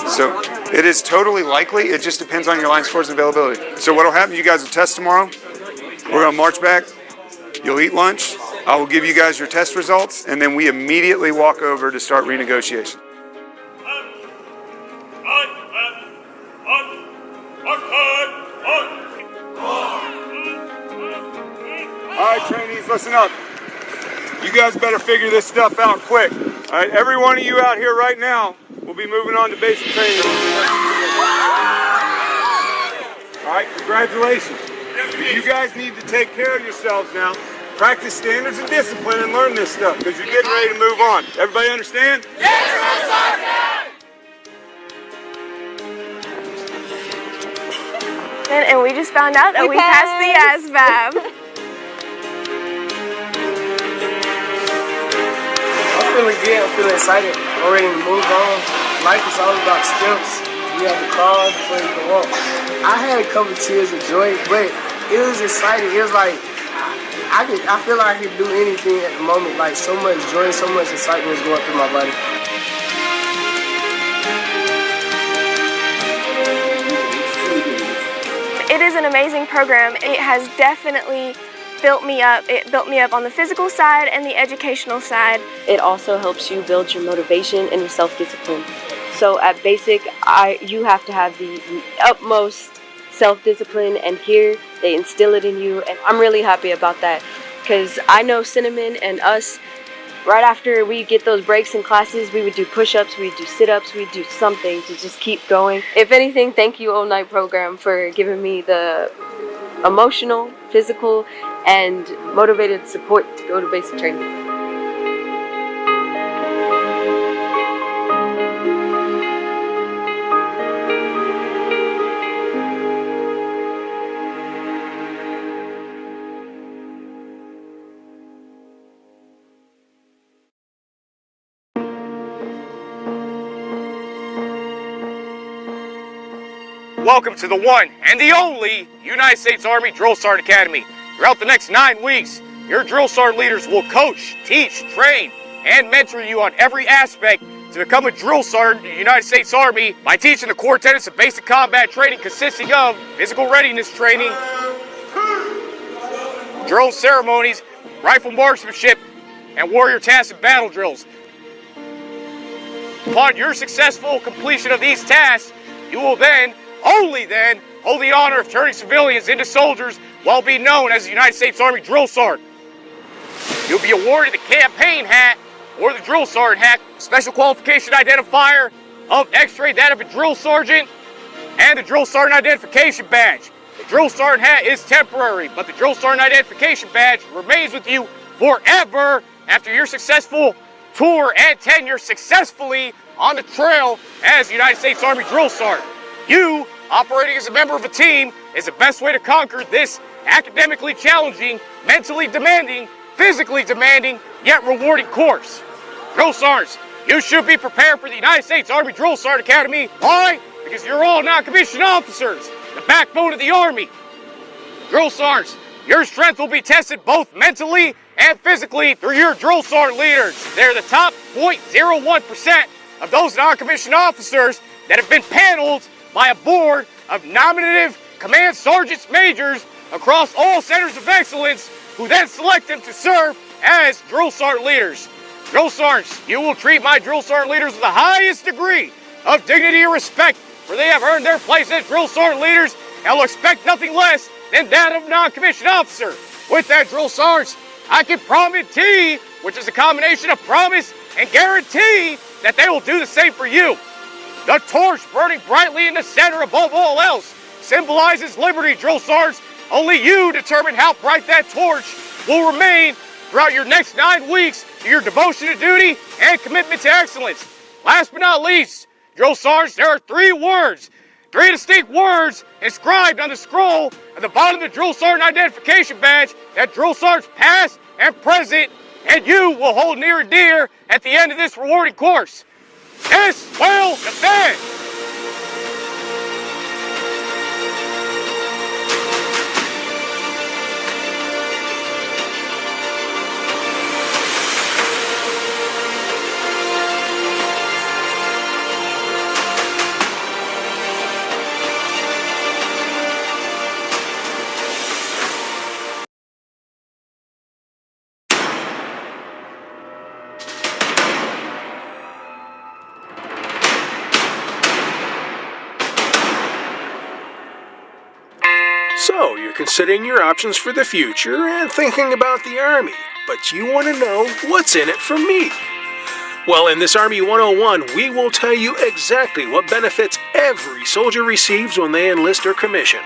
So it is totally likely. It just depends on your line scores and availability. So what will happen, you guys will test tomorrow. We're going to march back. You'll eat lunch. I will give you guys your test results, and then we immediately walk over to start renegotiation. All right, trainees, listen up. You guys better figure this stuff out quick. All right, every one of you out here right now will be moving on to basic training. All right, congratulations. You guys need to take care of yourselves now. Practice standards and discipline and learn this stuff because you're getting ready to move on. Everybody understand? Yes, Sergeant! And we just found out that we passed the ASVAB. I'm feeling good. I'm feeling excited. I'm ready to move on. Life is all about steps. You have to crawl before you can walk. I had a couple tears of joy, but it was exciting. It was like I feel like I could do anything at the moment. Like so much joy, so much excitement is going through my body. It is an amazing program. It has definitely built me up. It built me up on the physical side and the educational side. It also helps you build your motivation and your self-discipline. So at basic, you have to have the utmost self-discipline, and here they instill it in you, and I'm really happy about that because I know Cinnamon and us, right after we get those breaks in classes, we would do push-ups, we would do sit-ups, we would do something to just keep going. If anything, thank you, All Night Program, for giving me the emotional, physical, and motivated support to go to basic training. Welcome to the one and the only United States Army Drill Sergeant Academy. Throughout the next 9 weeks, your drill sergeant leaders will coach, teach, train, and mentor you on every aspect to become a drill sergeant in the United States Army by teaching the core tenets of basic combat training consisting of physical readiness training, drill ceremonies, rifle marksmanship, and warrior tasks and battle drills. Upon your successful completion of these tasks, you will then, only then, hold the honor of turning civilians into soldiers while being known as the United States Army Drill Sergeant. You'll be awarded the campaign hat or the drill sergeant hat, special qualification identifier of X-ray that of a drill sergeant, and the drill sergeant identification badge. The drill sergeant hat is temporary, but the drill sergeant identification badge remains with you forever after your successful tour and tenure successfully on the trail as the United States Army Drill Sergeant. You, operating as a member of a team, is the best way to conquer this academically challenging, mentally demanding, physically demanding, yet rewarding course. Drill Sergeants, you should be prepared for the United States Army Drill Sergeant Academy. Why? Because you're all non-commissioned officers, the backbone of the Army. Drill Sergeants, your strength will be tested both mentally and physically through your drill sergeant leaders. They're the top 0.01% of those non-commissioned officers that have been paneled by a board of nominative command sergeants majors across all centers of excellence who then select them to serve as drill sergeant leaders. Drill sergeants, you will treat my drill sergeant leaders with the highest degree of dignity and respect, for they have earned their place as drill sergeant leaders and will expect nothing less than that of a non-commissioned officer. With that, drill sergeants, I can promise, which is a combination of promise and guarantee, that they will do the same for you. The torch burning brightly in the center above all else symbolizes liberty, drill sergeants. Only you determine how bright that torch will remain throughout your next 9 weeks to your devotion to duty and commitment to excellence. Last but not least, drill sergeants, there are 3 words, 3 distinct words inscribed on the scroll at the bottom of the drill sergeant identification badge that drill sergeants past and present and you will hold near and dear at the end of this rewarding course. This will defend. So, you're considering your options for the future and thinking about the Army, but you want to know what's in it for me. Well, in this Army 101, we will tell you exactly what benefits every soldier receives when they enlist or commission.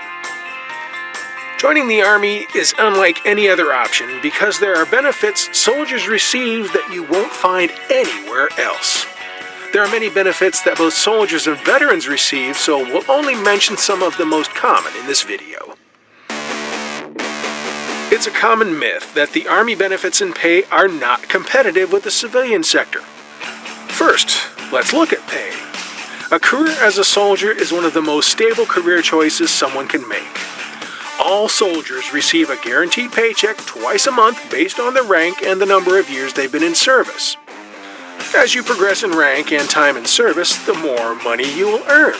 Joining the Army is unlike any other option because there are benefits soldiers receive that you won't find anywhere else. There are many benefits that both soldiers and veterans receive, so we'll only mention some of the most common in this video. It's a common myth that the Army benefits and pay are not competitive with the civilian sector. First, let's look at pay. A career as a soldier is one of the most stable career choices someone can make. All soldiers receive a guaranteed paycheck twice a month based on their rank and the number of years they've been in service. As you progress in rank and time in service, the more money you will earn.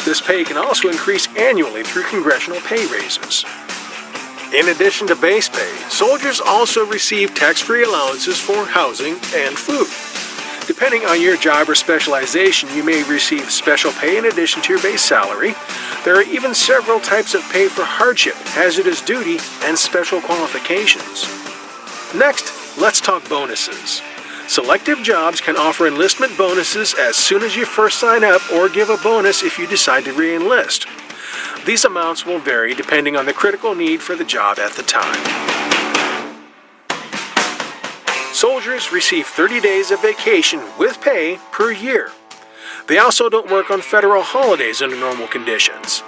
This pay can also increase annually through congressional pay raises. In addition to base pay, soldiers also receive tax-free allowances for housing and food. Depending on your job or specialization, you may receive special pay in addition to your base salary. There are even several types of pay for hardship, hazardous duty, and special qualifications. Next, let's talk bonuses. Selective jobs can offer enlistment bonuses as soon as you first sign up or give a bonus if you decide to re-enlist. These amounts will vary depending on the critical need for the job at the time. Soldiers receive 30 days of vacation with pay per year. They also don't work on federal holidays under normal conditions.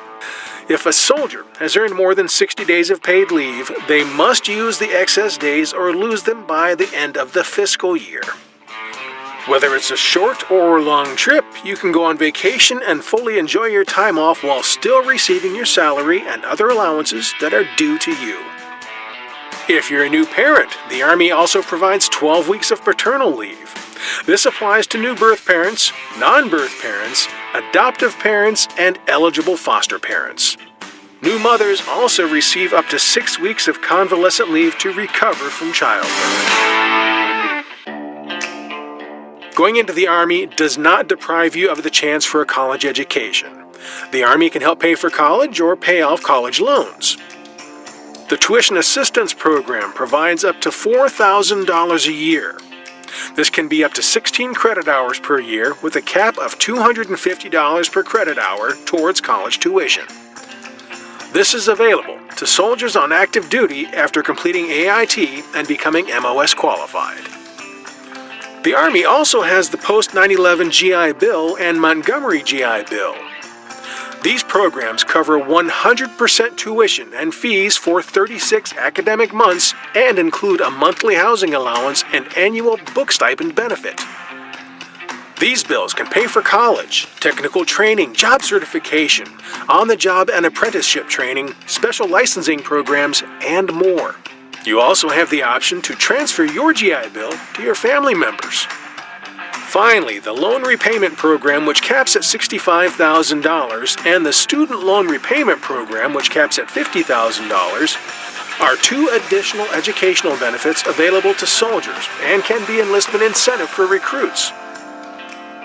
If a soldier has earned more than 60 days of paid leave, they must use the excess days or lose them by the end of the fiscal year. Whether it's a short or long trip, you can go on vacation and fully enjoy your time off while still receiving your salary and other allowances that are due to you. If you're a new parent, the Army also provides 12 weeks of paternal leave. This applies to new birth parents, non-birth parents, adoptive parents, and eligible foster parents. New mothers also receive up to 6 weeks of convalescent leave to recover from childbirth. Going into the Army does not deprive you of the chance for a college education. The Army can help pay for college or pay off college loans. The Tuition Assistance Program provides up to $4,000 a year. This can be up to 16 credit hours per year with a cap of $250 per credit hour towards college tuition. This is available to soldiers on active duty after completing AIT and becoming MOS qualified. The Army also has the Post 9/11 GI Bill and Montgomery GI Bill. These programs cover 100% tuition and fees for 36 academic months and include a monthly housing allowance and annual book stipend benefit. These bills can pay for college, technical training, job certification, on-the-job and apprenticeship training, special licensing programs, and more. You also have the option to transfer your GI Bill to your family members. Finally, the Loan Repayment Program, which caps at $65,000, and the Student Loan Repayment Program, which caps at $50,000, are two additional educational benefits available to soldiers and can be enlistment incentive for recruits.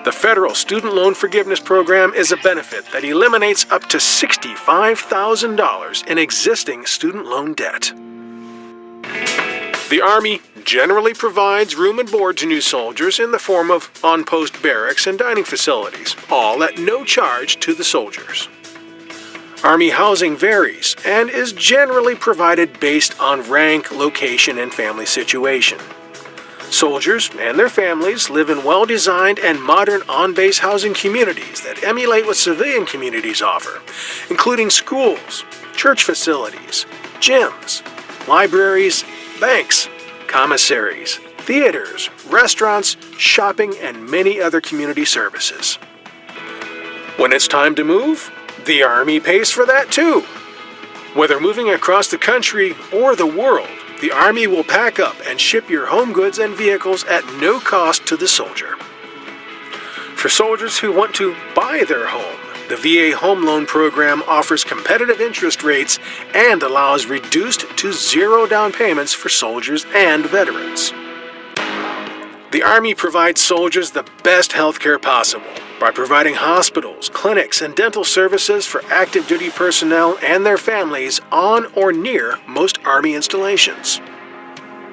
The Federal Student Loan Forgiveness Program is a benefit that eliminates up to $65,000 in existing student loan debt. The Army generally provides room and board to new soldiers in the form of on-post barracks and dining facilities, all at no charge to the soldiers. Army housing varies and is generally provided based on rank, location, and family situation. Soldiers and their families live in well-designed and modern on-base housing communities that emulate what civilian communities offer, including schools, church facilities, gyms, libraries, banks, commissaries, theaters, restaurants, shopping, and many other community services. When it's time to move, the Army pays for that too. Whether moving across the country or the world, the Army will pack up and ship your home goods and vehicles at no cost to the soldier. For soldiers who want to buy their home, the VA Home Loan Program offers competitive interest rates and allows reduced to zero down payments for soldiers and veterans. The Army provides soldiers the best health care possible by providing hospitals, clinics, and dental services for active duty personnel and their families on or near most Army installations.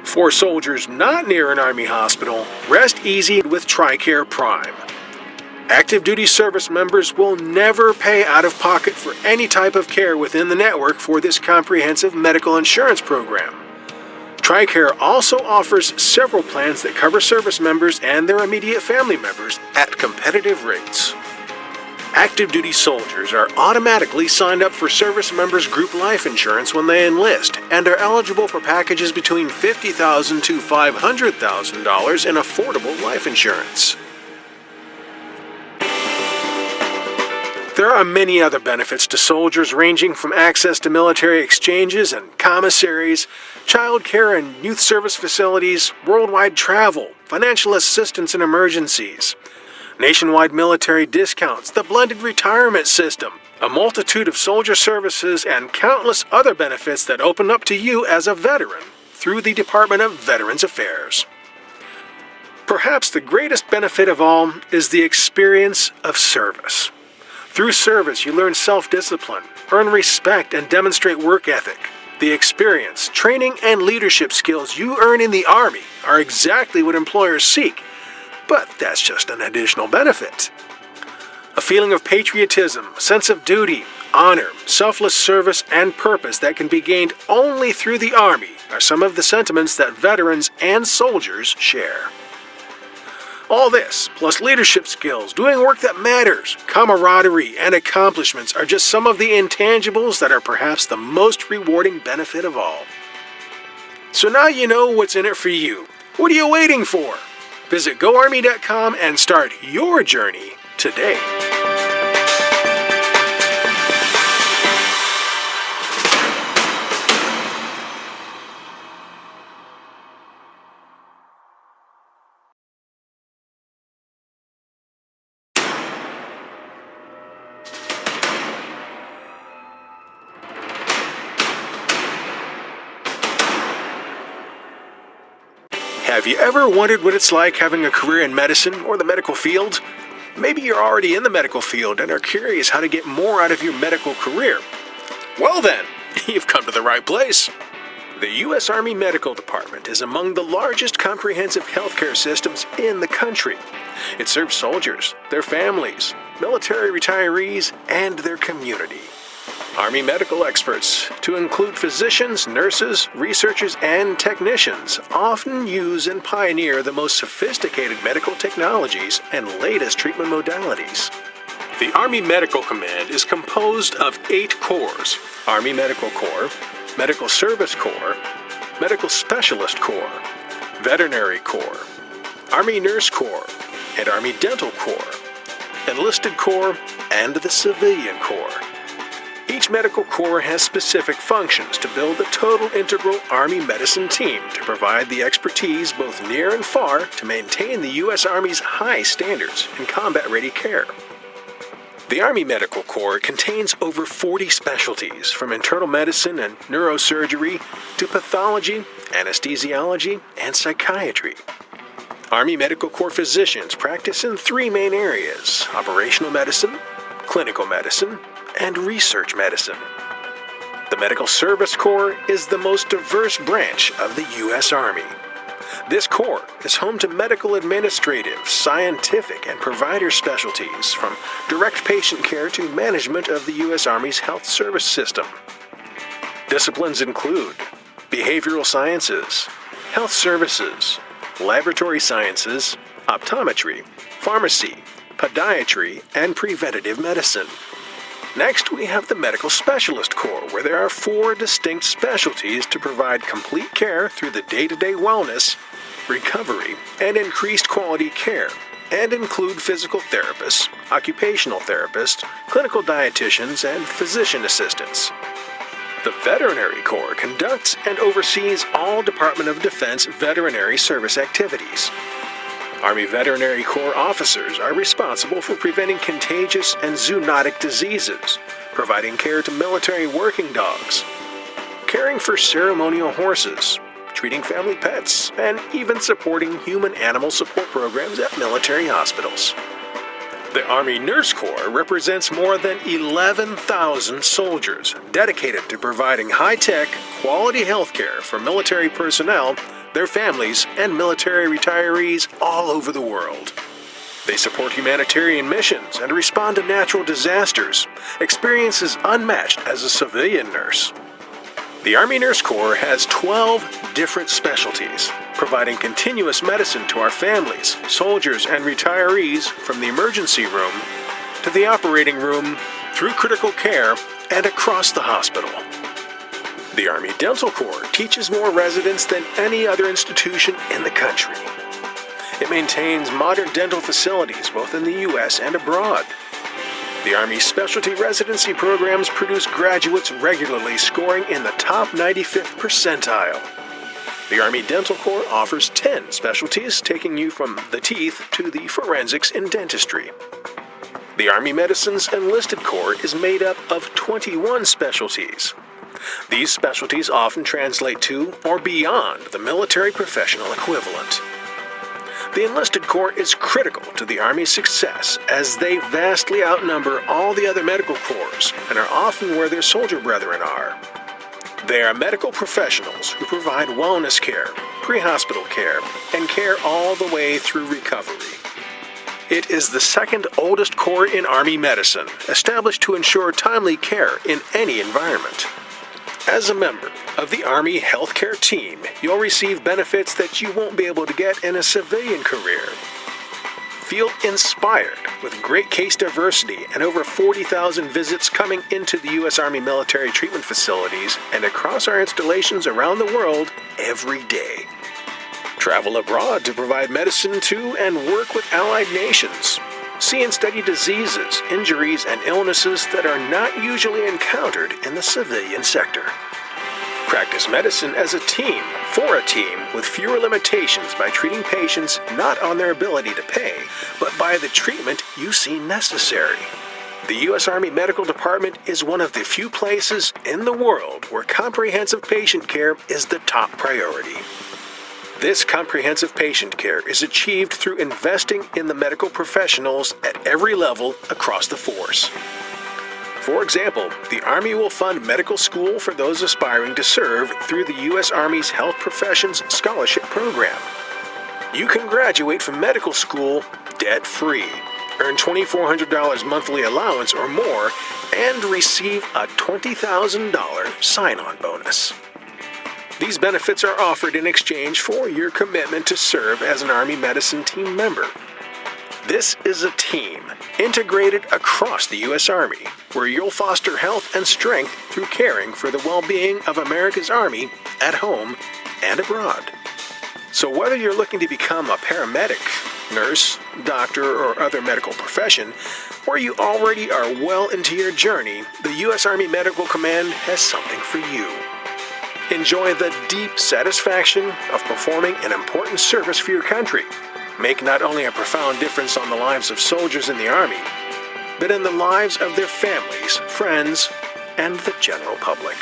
For soldiers not near an Army hospital, rest easy with TRICARE Prime. Active duty service members will never pay out of pocket for any type of care within the network for this comprehensive medical insurance program. TRICARE also offers several plans that cover service members and their immediate family members at competitive rates. Active duty soldiers are automatically signed up for service members' group life insurance when they enlist and are eligible for packages between $50,000 to $500,000 in affordable life insurance. There are many other benefits to soldiers, ranging from access to military exchanges and commissaries, child care and youth service facilities, worldwide travel, financial assistance in emergencies, nationwide military discounts, the blended retirement system, a multitude of soldier services, and countless other benefits that open up to you as a veteran through the Department of Veterans Affairs. Perhaps the greatest benefit of all is the experience of service. Through service, you learn self-discipline, earn respect, and demonstrate work ethic. The experience, training, and leadership skills you earn in the Army are exactly what employers seek, but that's just an additional benefit. A feeling of patriotism, sense of duty, honor, selfless service, and purpose that can be gained only through the Army are some of the sentiments that veterans and soldiers share. All this, plus leadership skills, doing work that matters, camaraderie, and accomplishments are just some of the intangibles that are perhaps the most rewarding benefit of all. So now you know what's in it for you. What are you waiting for? Visit GoArmy.com and start your journey today. Have you ever wondered what it's like having a career in medicine or the medical field? Maybe you're already in the medical field and are curious how to get more out of your medical career. Well then, you've come to the right place. The U.S. Army Medical Department is among the largest comprehensive healthcare systems in the country. It serves soldiers, their families, military retirees, and their community. Army medical experts, to include physicians, nurses, researchers, and technicians, often use and pioneer the most sophisticated medical technologies and latest treatment modalities. The Army Medical Command is composed of 8 corps: Army Medical Corps, Medical Service Corps, Medical Specialist Corps, Veterinary Corps, Army Nurse Corps, and Army Dental Corps, Enlisted Corps, and the Civilian Corps. Each medical corps has specific functions to build a total integral Army medicine team to provide the expertise both near and far to maintain the U.S. Army's high standards in combat-ready care. The Army Medical Corps contains over 40 specialties, from internal medicine and neurosurgery to pathology, anesthesiology, and psychiatry. Army Medical Corps physicians practice in 3 main areas: operational medicine, clinical medicine, and research medicine. The Medical Service Corps is the most diverse branch of the U.S. Army. This corps is home to medical administrative, scientific, and provider specialties, from direct patient care to management of the U.S. Army's health service system. Disciplines include behavioral sciences, health services, laboratory sciences, optometry, pharmacy, podiatry, and preventative medicine. Next, we have the Medical Specialist Corps, where there are 4 distinct specialties to provide complete care through the day-to-day wellness, recovery, and increased quality care, and include physical therapists, occupational therapists, clinical dietitians, and physician assistants. The Veterinary Corps conducts and oversees all Department of Defense veterinary service activities. Army Veterinary Corps officers are responsible for preventing contagious and zoonotic diseases, providing care to military working dogs, caring for ceremonial horses, treating family pets, and even supporting human-animal support programs at military hospitals. The Army Nurse Corps represents more than 11,000 soldiers dedicated to providing high-tech, quality health care for military personnel, their families, and military retirees all over the world. They support humanitarian missions and respond to natural disasters, experiences unmatched as a civilian nurse. The Army Nurse Corps has 12 different specialties, providing continuous medicine to our families, soldiers, and retirees from the emergency room to the operating room, through critical care, and across the hospital. The Army Dental Corps teaches more residents than any other institution in the country. It maintains modern dental facilities both in the U.S. and abroad. The Army's specialty residency programs produce graduates regularly scoring in the top 95th percentile. The Army Dental Corps offers 10 specialties, taking you from the teeth to the forensics in dentistry. The Army Medicine's Enlisted Corps is made up of 21 specialties. These specialties often translate to or beyond the military professional equivalent. The Enlisted Corps is critical to the Army's success as they vastly outnumber all the other medical corps and are often where their soldier brethren are. They are medical professionals who provide wellness care, pre-hospital care, and care all the way through recovery. It is the second oldest corps in Army medicine, established to ensure timely care in any environment. As a member of the Army healthcare team, you'll receive benefits that you won't be able to get in a civilian career. Feel inspired with great case diversity and over 40,000 visits coming into the U.S. Army military treatment facilities and across our installations around the world every day. Travel abroad to provide medicine to and work with allied nations. See and study diseases, injuries, and illnesses that are not usually encountered in the civilian sector. Practice medicine as a team, for a team, with fewer limitations by treating patients not on their ability to pay, but by the treatment you see necessary. The U.S. Army Medical Department is one of the few places in the world where comprehensive patient care is the top priority. This comprehensive patient care is achieved through investing in the medical professionals at every level across the force. For example, the Army will fund medical school for those aspiring to serve through the U.S. Army's Health Professions Scholarship Program. You can graduate from medical school debt-free, earn $2,400 monthly allowance or more, and receive a $20,000 sign-on bonus. These benefits are offered in exchange for your commitment to serve as an Army medicine team member. This is a team integrated across the U.S. Army, where you'll foster health and strength through caring for the well-being of America's Army at home and abroad. So whether you're looking to become a paramedic, nurse, doctor, or other medical profession, or you already are well into your journey, the U.S. Army Medical Command has something for you. Enjoy the deep satisfaction of performing an important service for your country. Make not only a profound difference on the lives of soldiers in the Army, but in the lives of their families, friends, and the general public.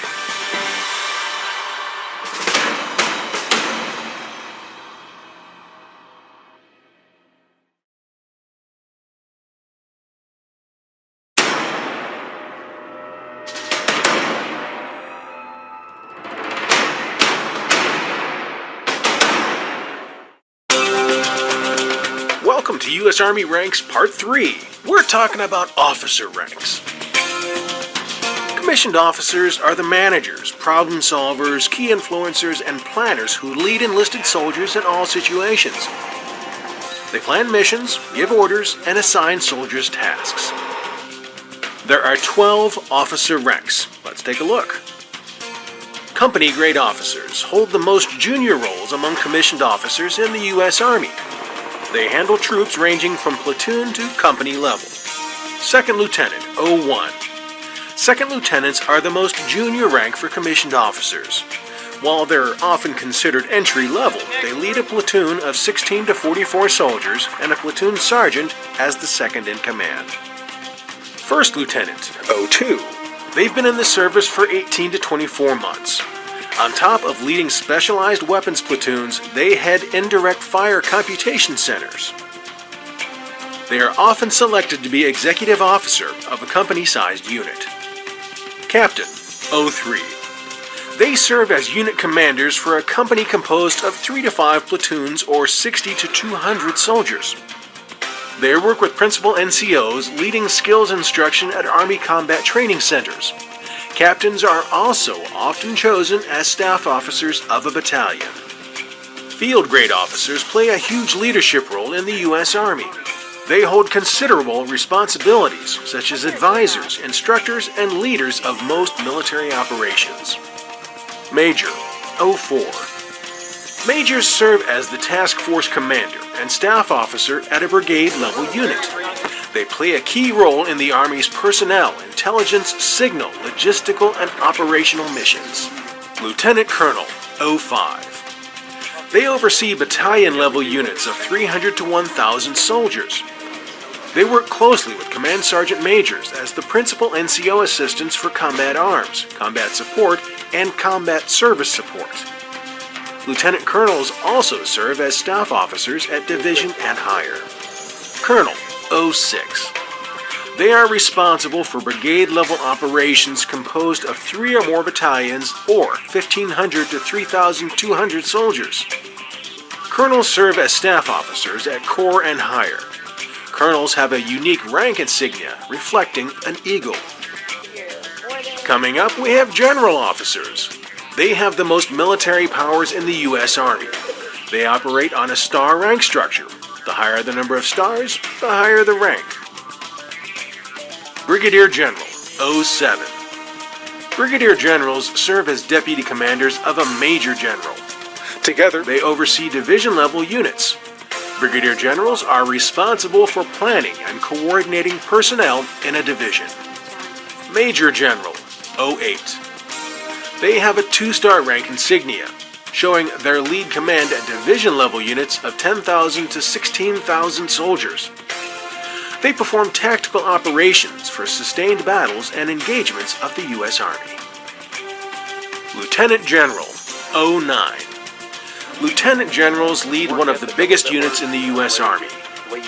Welcome to U.S. Army Ranks Part 3. We're talking about officer ranks. Commissioned officers are the managers, problem solvers, key influencers, and planners who lead enlisted soldiers in all situations. They plan missions, give orders, and assign soldiers tasks. There are 12 officer ranks. Let's take a look. Company-grade officers hold the most junior roles among commissioned officers in the U.S. Army. They handle troops ranging from platoon to company level. Second Lieutenant, 01. Second Lieutenants are the most junior rank for commissioned officers. While they're often considered entry level, they lead a platoon of 16 to 44 soldiers, and a platoon sergeant as the second in command. First Lieutenant, 02. They've been in the service for 18 to 24 months. On top of leading specialized weapons platoons, they head indirect fire computation centers. They are often selected to be executive officer of a company-sized unit. Captain, 03. They serve as unit commanders for a company composed of 3 to 5 platoons or 60 to 200 soldiers. They work with principal NCOs leading skills instruction at Army combat training centers. Captains are also often chosen as staff officers of a battalion. Field grade officers play a huge leadership role in the U.S. Army. They hold considerable responsibilities, such as advisors, instructors, and leaders of most military operations. Major, 04. Majors serve as the task force commander and staff officer at a brigade level unit. They play a key role in the Army's personnel, intelligence, signal, logistical, and operational missions. Lieutenant Colonel, 05. They oversee battalion-level units of 300 to 1,000 soldiers. They work closely with Command Sergeant Majors as the principal NCO assistants for combat arms, combat support, and combat service support. Lieutenant Colonels also serve as staff officers at division and higher. Colonel, 06. They are responsible for brigade-level operations composed of 3 or more battalions or 1,500 to 3,200 soldiers. Colonels serve as staff officers at corps and higher. Colonels have a unique rank insignia reflecting an eagle. Coming up, we have general officers. They have the most military powers in the U.S. Army. They operate on a star rank structure. The higher the number of stars, the higher the rank. Brigadier General, 07. Brigadier Generals serve as deputy commanders of a major general. Together, they oversee division-level units. Brigadier Generals are responsible for planning and coordinating personnel in a division. Major General, 08. They have a 2-star rank insignia, showing their lead command at division-level units of 10,000 to 16,000 soldiers. They perform tactical operations for sustained battles and engagements of the U.S. Army. Lieutenant General, 09. Lieutenant Generals lead one of the biggest units in the U.S. Army.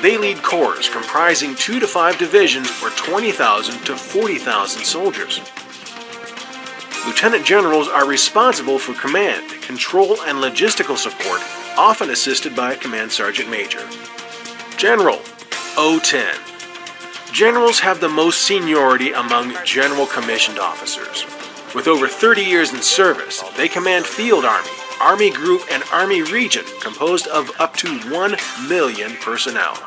They lead corps comprising 2 to 5 divisions or 20,000 to 40,000 soldiers. Lieutenant Generals are responsible for command, control, and logistical support, often assisted by a Command Sergeant Major. General, 010. Generals have the most seniority among general commissioned officers. With over 30 years in service, they command Field Army, Army Group, and Army Region composed of up to 1 million personnel.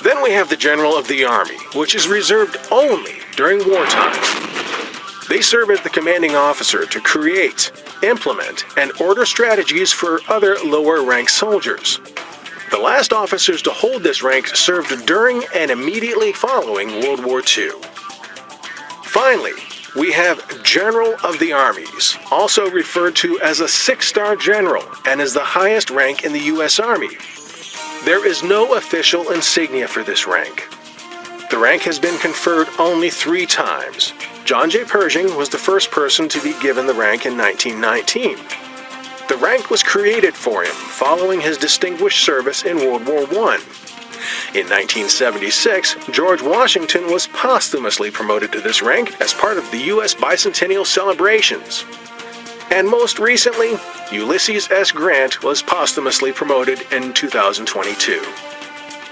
Then we have the General of the Army, which is reserved only during wartime. They serve as the commanding officer to create, implement, and order strategies for other lower-ranked soldiers. The last officers to hold this rank served during and immediately following World War II. Finally, we have General of the Armies, also referred to as a 6-star general and is the highest rank in the U.S. Army. There is no official insignia for this rank. The rank has been conferred only 3 times. John J. Pershing was the first person to be given the rank in 1919. The rank was created for him following his distinguished service in World War I. In 1976, George Washington was posthumously promoted to this rank as part of the U.S. bicentennial celebrations. And most recently, Ulysses S. Grant was posthumously promoted in 2022.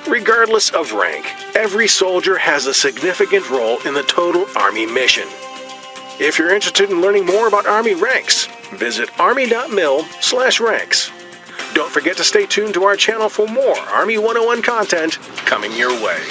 Regardless of rank, every soldier has a significant role in the total Army mission. If you're interested in learning more about Army ranks, visit army.mil/ranks. Don't forget to stay tuned to our channel for more Army 101 content coming your way.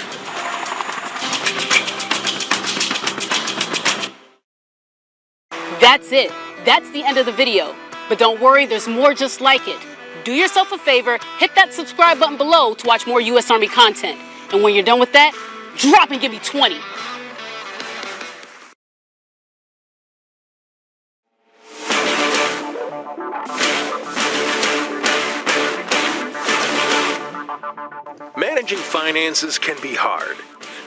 That's it. That's the end of the video. But don't worry, there's more just like it. Do yourself a favor, hit that subscribe button below to watch more U.S. Army content. And when you're done with that, drop and give me 20. Managing finances can be hard.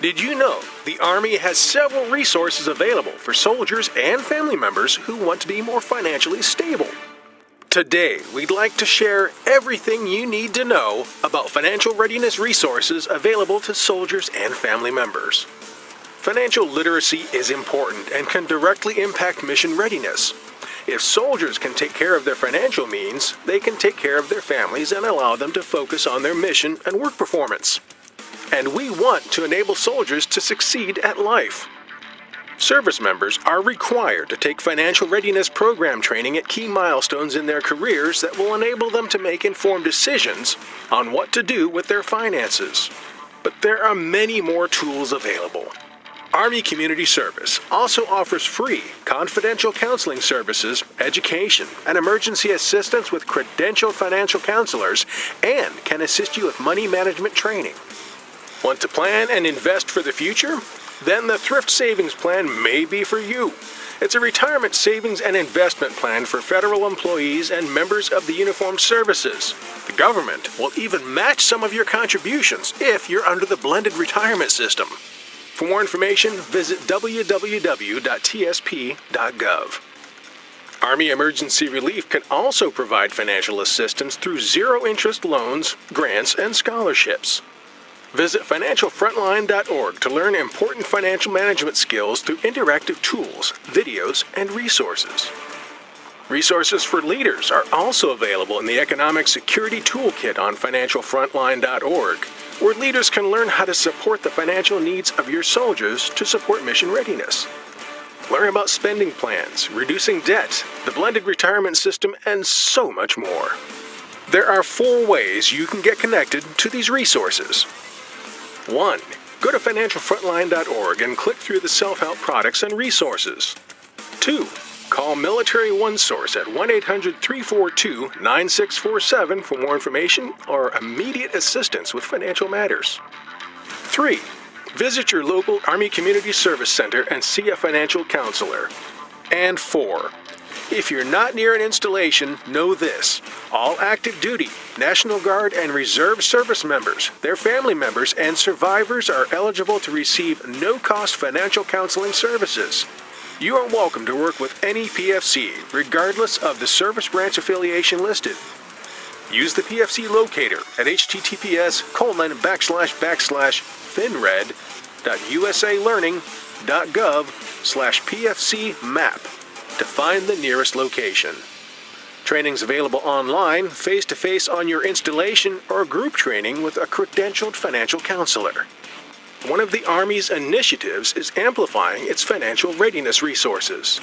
Did you know the Army has several resources available for soldiers and family members who want to be more financially stable? Today, we'd like to share everything you need to know about financial readiness resources available to soldiers and family members. Financial literacy is important and can directly impact mission readiness. If soldiers can take care of their financial means, they can take care of their families and allow them to focus on their mission and work performance. And we want to enable soldiers to succeed at life. Service members are required to take financial readiness program training at key milestones in their careers that will enable them to make informed decisions on what to do with their finances. But there are many more tools available. Army Community Service also offers free, confidential counseling services, education, and emergency assistance with credentialed financial counselors, and can assist you with money management training. Want to plan and invest for the future? Then the Thrift Savings Plan may be for you. It's a retirement savings and investment plan for federal employees and members of the uniformed services. The government will even match some of your contributions if you're under the blended retirement system. For more information, visit www.tsp.gov. Army Emergency Relief can also provide financial assistance through zero-interest loans, grants, and scholarships. Visit financialfrontline.org to learn important financial management skills through interactive tools, videos, and resources. Resources for leaders are also available in the Economic Security Toolkit on financialfrontline.org, where leaders can learn how to support the financial needs of your soldiers to support mission readiness. Learn about spending plans, reducing debt, the blended retirement system, and so much more. There are 4 ways you can get connected to these resources. 1. Go to financialfrontline.org and click through the self-help products and resources. 2. Call Military OneSource at 1-800-342-9647 for more information or immediate assistance with financial matters. 3. Visit your local Army Community Service Center and see a financial counselor. And 4. If you're not near an installation, know this. All active duty, National Guard, and Reserve service members, their family members, and survivors are eligible to receive no-cost financial counseling services. You are welcome to work with any PFC, regardless of the service branch affiliation listed. Use the PFC locator at https://finred.usalearning.gov/PFC-map to find the nearest location. Training's available online, face-to-face on your installation, or group training with a credentialed financial counselor. One of the Army's initiatives is amplifying its financial readiness resources.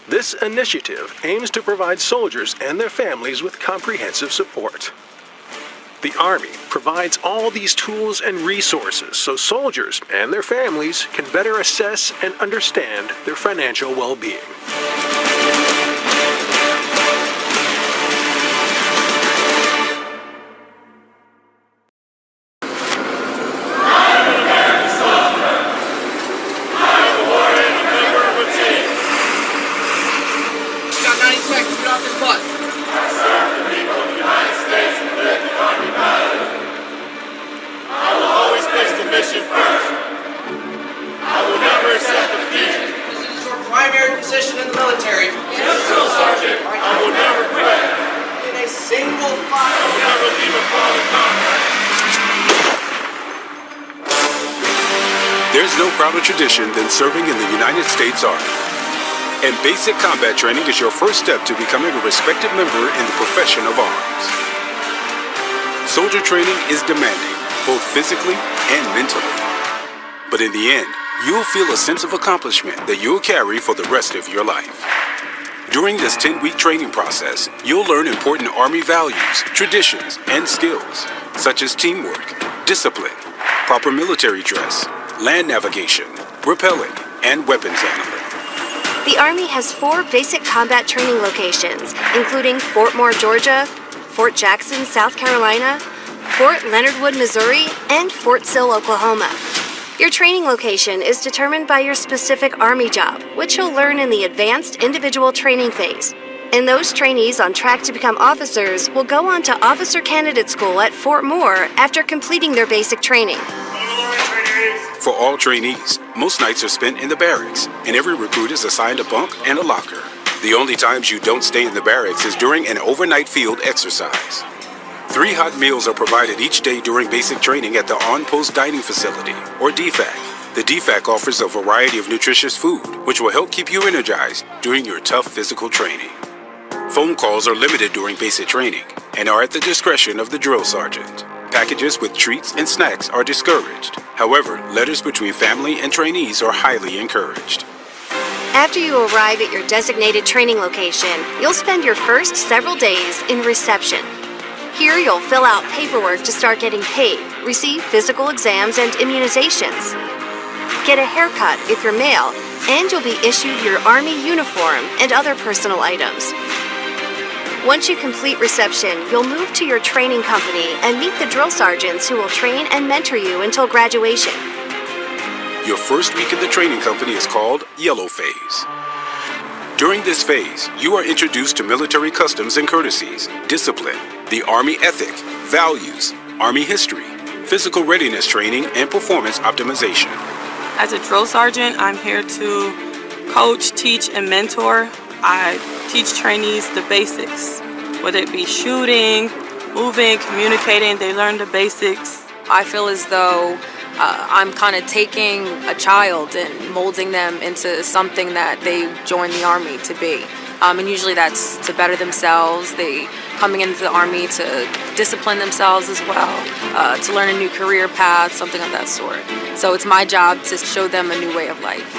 This initiative aims to provide soldiers and their families with comprehensive support. The Army provides all these tools and resources so soldiers and their families can better assess and understand their financial well-being. Position in the military. Yes, drill sergeant. I will never quit. In a single file. I will never leave a fallen comrade. There's no prouder tradition than serving in the United States Army. And basic combat training is your first step to becoming a respected member in the profession of arms. Soldier training is demanding, both physically and mentally. But in the end, you'll feel a sense of accomplishment that you'll carry for the rest of your life. During this 10-week training process, you'll learn important Army values, traditions, and skills, such as teamwork, discipline, proper military dress, land navigation, rappelling, and weapons handling. The Army has 4 basic combat training locations, including Fort Moore, Georgia, Fort Jackson, South Carolina, Fort Leonard Wood, Missouri, and Fort Sill, Oklahoma. Your training location is determined by your specific Army job, which you'll learn in the Advanced Individual Training phase. And those trainees on track to become officers will go on to Officer Candidate School at Fort Moore after completing their basic training. For all trainees, most nights are spent in the barracks, and every recruit is assigned a bunk and a locker. The only times you don't stay in the barracks is during an overnight field exercise. 3 hot meals are provided each day during basic training at the On-Post Dining Facility, or DFAC. The DFAC offers a variety of nutritious food, which will help keep you energized during your tough physical training. Phone calls are limited during basic training and are at the discretion of the drill sergeant. Packages with treats and snacks are discouraged. However, letters between family and trainees are highly encouraged. After you arrive at your designated training location, you'll spend your first several days in reception. Here you'll fill out paperwork to start getting paid, receive physical exams and immunizations, get a haircut if you're male, and you'll be issued your Army uniform and other personal items. Once you complete reception, you'll move to your training company and meet the drill sergeants who will train and mentor you until graduation. Your first week in the training company is called Yellow Phase. During this phase, you are introduced to military customs and courtesies, discipline, the Army ethic, values, Army history, physical readiness training, and performance optimization. As a drill sergeant, I'm here to coach, teach, and mentor. I teach trainees the basics, whether it be shooting, moving, communicating, they learn the basics. I feel as though I'm kind of taking a child and molding them into something that they join the Army to be. And usually that's to better themselves. They coming into the Army to discipline themselves as well, to learn a new career path, something of that sort. So it's my job to show them a new way of life.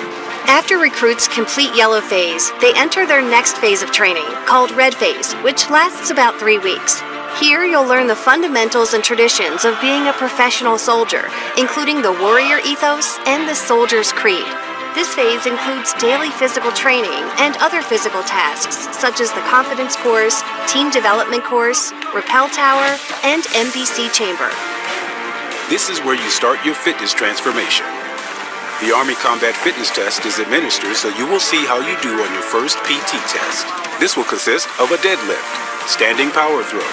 After recruits complete Yellow Phase, they enter their next phase of training, called Red Phase, which lasts about 3 weeks. Here, you'll learn the fundamentals and traditions of being a professional soldier, including the warrior ethos and the soldier's creed. This phase includes daily physical training and other physical tasks, such as the confidence course, team development course, rappel tower, and MBC chamber. This is where you start your fitness transformation. The Army Combat Fitness Test is administered, so you will see how you do on your first PT test. This will consist of a deadlift, standing power throw,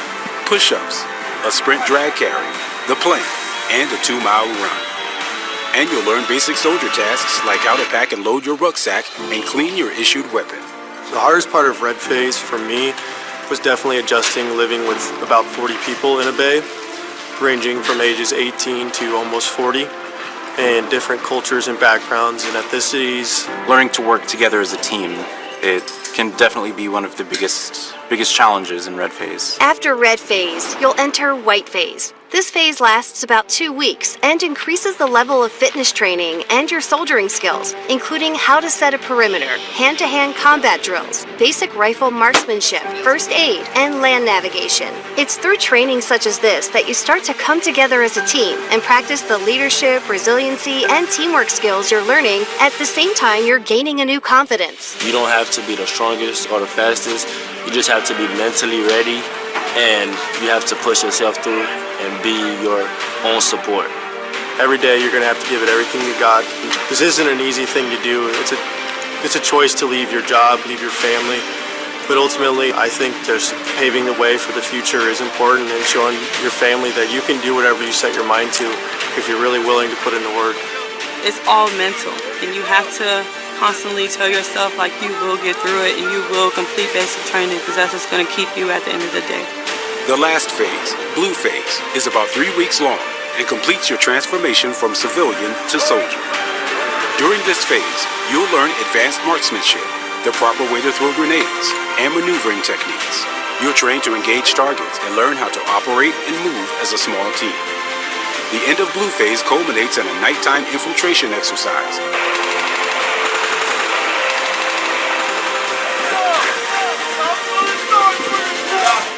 push-ups, a sprint drag carry, the plank, and a 2-mile run. And you'll learn basic soldier tasks like how to pack and load your rucksack and clean your issued weapon. The hardest part of Red Phase for me was definitely adjusting living with about 40 people in a bay, ranging from ages 18 to almost 40, and different cultures and backgrounds and ethnicities. Learning to work together as a team, it can definitely be one of the biggest challenges in Red Phase. After Red Phase, you'll enter White Phase. This phase lasts about 2 weeks and increases the level of fitness training and your soldiering skills, including how to set a perimeter, hand-to-hand combat drills, basic rifle marksmanship, first aid, and land navigation. It's through training such as this that you start to come together as a team and practice the leadership, resiliency, and teamwork skills you're learning. At the same time, you're gaining a new confidence. You don't have to be the strongest or the fastest. You just have to be mentally ready, and you have to push yourself through and be your own support. Every day you're going to have to give it everything you got. This isn't an easy thing to do. It's a choice to leave your job, leave your family. But ultimately, I think just paving the way for the future is important, and showing your family that you can do whatever you set your mind to if you're really willing to put in the work. It's all mental, and you have to constantly tell yourself like you will get through it and you will complete basic training, because that's what's going to keep you at the end of the day. The last phase, Blue Phase, is about 3 weeks long and completes your transformation from civilian to soldier. During this phase, you'll learn advanced marksmanship, the proper way to throw grenades, and maneuvering techniques. You're trained to engage targets and learn how to operate and move as a small team. The end of Blue Phase culminates in a nighttime infiltration exercise.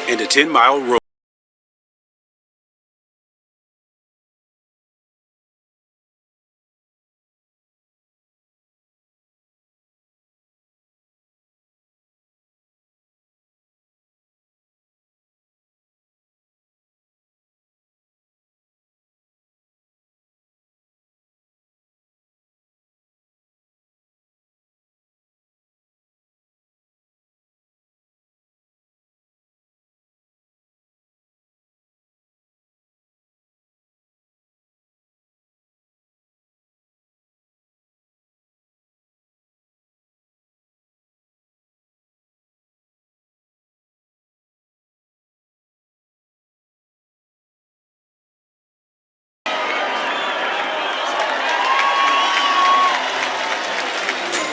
And a 10-mile road.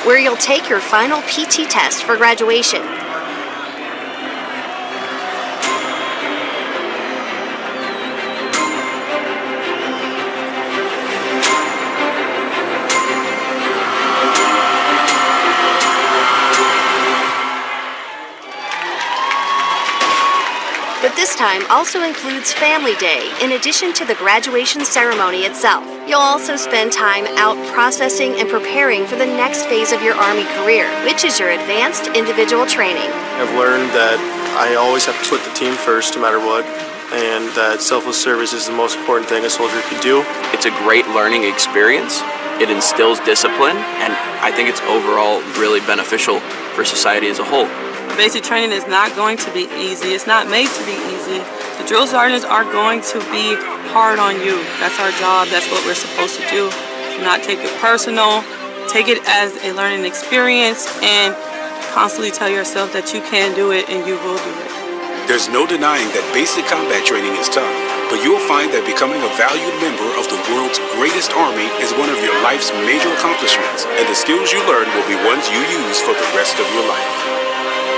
where you'll take your final PT test for graduation. But this time also includes Family Day, in addition to the graduation ceremony itself. You'll also spend time out processing and preparing for the next phase of your Army career, which is your advanced individual training. I've learned that I always have to put the team first no matter what, and that selfless service is the most important thing a soldier could do. It's a great learning experience. It instills discipline, and I think it's overall really beneficial for society as a whole. Basic training is not going to be easy. It's not made to be easy. The drill sergeants are going to be hard on you. That's our job. That's what we're supposed to do. Do not take it personal. Take it as a learning experience and constantly tell yourself that you can do it and you will do it. There's no denying that basic combat training is tough, but you'll find that becoming a valued member of the world's greatest army is one of your life's major accomplishments, and the skills you learn will be ones you use for the rest of your life.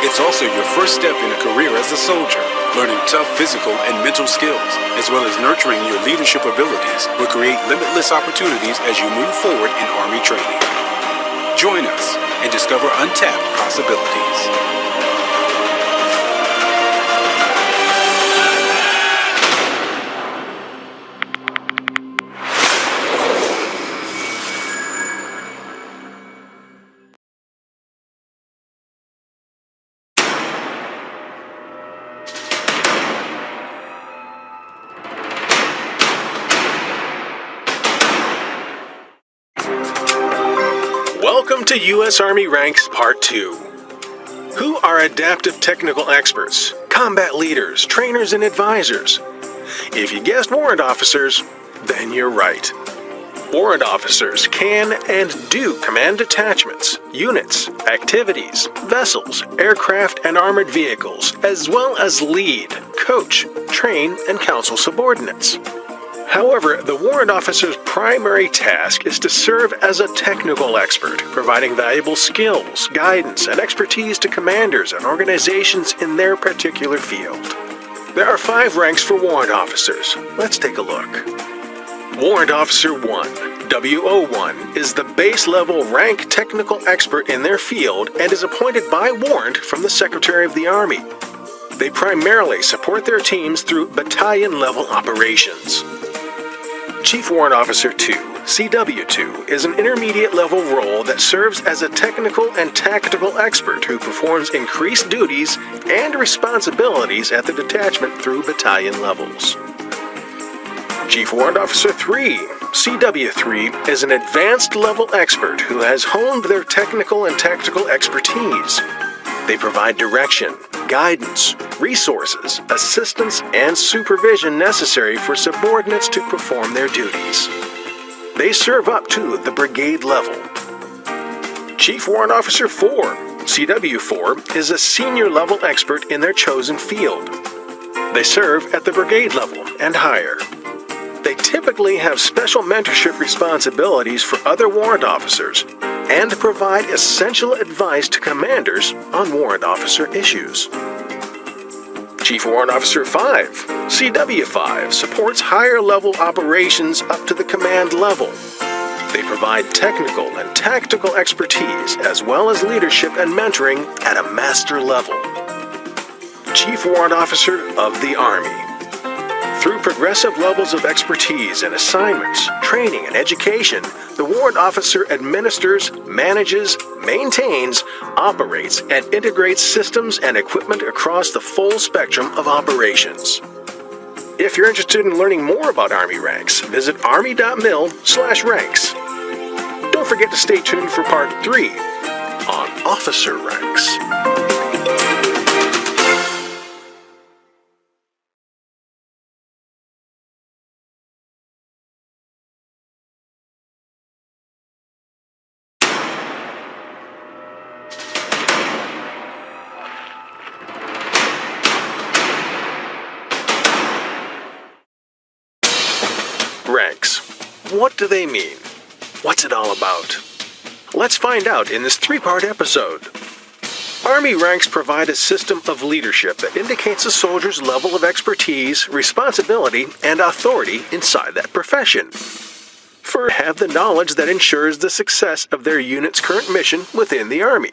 It's also your first step in a career as a soldier. Learning tough physical and mental skills, as well as nurturing your leadership abilities, will create limitless opportunities as you move forward in Army training. Join us and discover untapped possibilities. Welcome to U.S. Army Ranks Part 2. Who are adaptive technical experts, combat leaders, trainers, and advisors? If you guessed warrant officers, then you're right. Warrant officers can and do command detachments, units, activities, vessels, aircraft, and armored vehicles, as well as lead, coach, train, and counsel subordinates. However, the warrant officer's primary task is to serve as a technical expert, providing valuable skills, guidance, and expertise to commanders and organizations in their particular field. There are 5 ranks for warrant officers. Let's take a look. Warrant Officer 1, WO1, is the base-level rank technical expert in their field and is appointed by warrant from the Secretary of the Army. They primarily support their teams through battalion-level operations. Chief Warrant Officer 2, CW2, is an intermediate-level role that serves as a technical and tactical expert who performs increased duties and responsibilities at the detachment through battalion levels. Chief Warrant Officer 3, CW3, is an advanced-level expert who has honed their technical and tactical expertise. They provide direction, guidance, resources, assistance, and supervision necessary for subordinates to perform their duties. They serve up to the brigade level. Chief Warrant Officer 4, CW4, is a senior-level expert in their chosen field. They serve at the brigade level and higher. They typically have special mentorship responsibilities for other warrant officers and provide essential advice to commanders on warrant officer issues. Chief Warrant Officer 5, CW5, supports higher-level operations up to the command level. They provide technical and tactical expertise as well as leadership and mentoring at a master level. Chief Warrant Officer of the Army. Through progressive levels of expertise and assignments, training, and education, the warrant officer administers, manages, maintains, operates, and integrates systems and equipment across the full spectrum of operations. If you're interested in learning more about Army ranks, visit army.mil/ranks. Don't forget to stay tuned for Part 3 on officer ranks. Ranks. What do they mean? What's it all about? Let's find out in this 3-part episode. Army ranks provide a system of leadership that indicates a soldier's level of expertise, responsibility, and authority inside that profession. First, have the knowledge that ensures the success of their unit's current mission within the Army.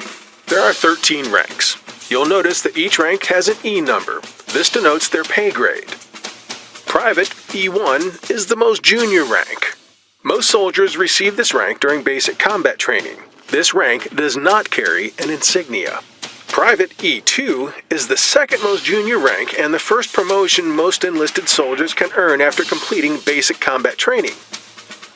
There are 13 ranks. You'll notice that each rank has an E number. This denotes their pay grade. Private, E1, is the most junior rank. Most soldiers receive this rank during basic combat training. This rank does not carry an insignia. Private E2 is the second most junior rank and the first promotion most enlisted soldiers can earn after completing basic combat training.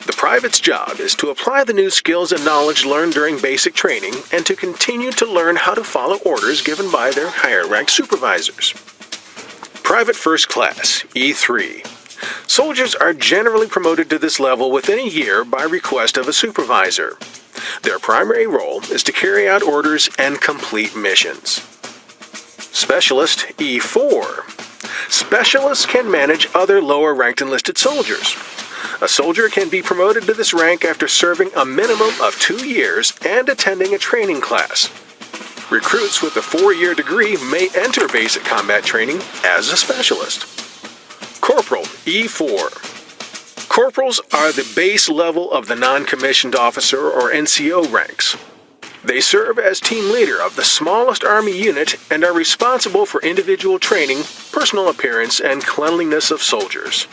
The private's job is to apply the new skills and knowledge learned during basic training and to continue to learn how to follow orders given by their higher-ranked supervisors. Private First Class, E3. Soldiers are generally promoted to this level within a year by request of a supervisor. Their primary role is to carry out orders and complete missions. Specialist E4. Specialists can manage other lower-ranked enlisted soldiers. A soldier can be promoted to this rank after serving a minimum of 2 years and attending a training class. Recruits with a 4-year degree may enter basic combat training as a specialist. Corporal E4. Corporals are the base level of the non-commissioned officer or NCO ranks. They serve as team leader of the smallest Army unit and are responsible for individual training, personal appearance, and cleanliness of soldiers.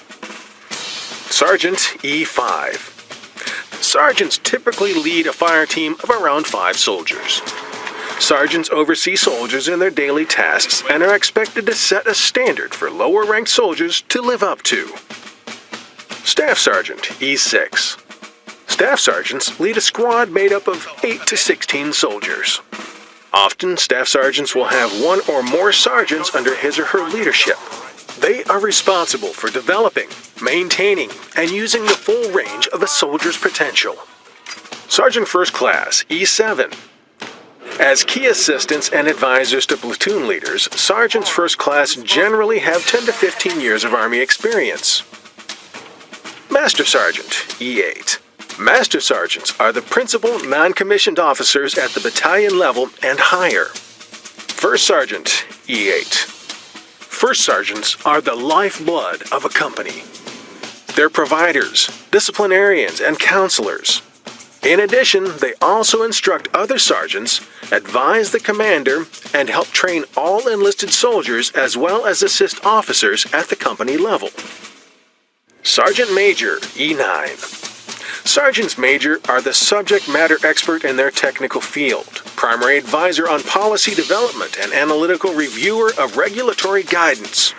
Sergeant E5. Sergeants typically lead a fire team of around 5 soldiers. Sergeants oversee soldiers in their daily tasks and are expected to set a standard for lower-ranked soldiers to live up to. Staff Sergeant E6. Staff sergeants lead a squad made up of 8 to 16 soldiers. Often, staff sergeants will have 1 or more sergeants under his or her leadership. They are responsible for developing, maintaining, and using the full range of a soldier's potential. Sergeant First Class E7. As key assistants and advisors to platoon leaders, Sergeants First Class generally have 10 to 15 years of Army experience. Master Sergeant E8. Master Sergeants are the principal non-commissioned officers at the battalion level and higher. First Sergeant E8. First Sergeants are the lifeblood of a company. They're providers, disciplinarians, and counselors. In addition, they also instruct other sergeants, advise the commander, and help train all enlisted soldiers as well as assist officers at the company level. Sergeant Major E9. Sergeants Major are the subject matter expert in their technical field, primary advisor on policy development and analytical reviewer of regulatory guidance.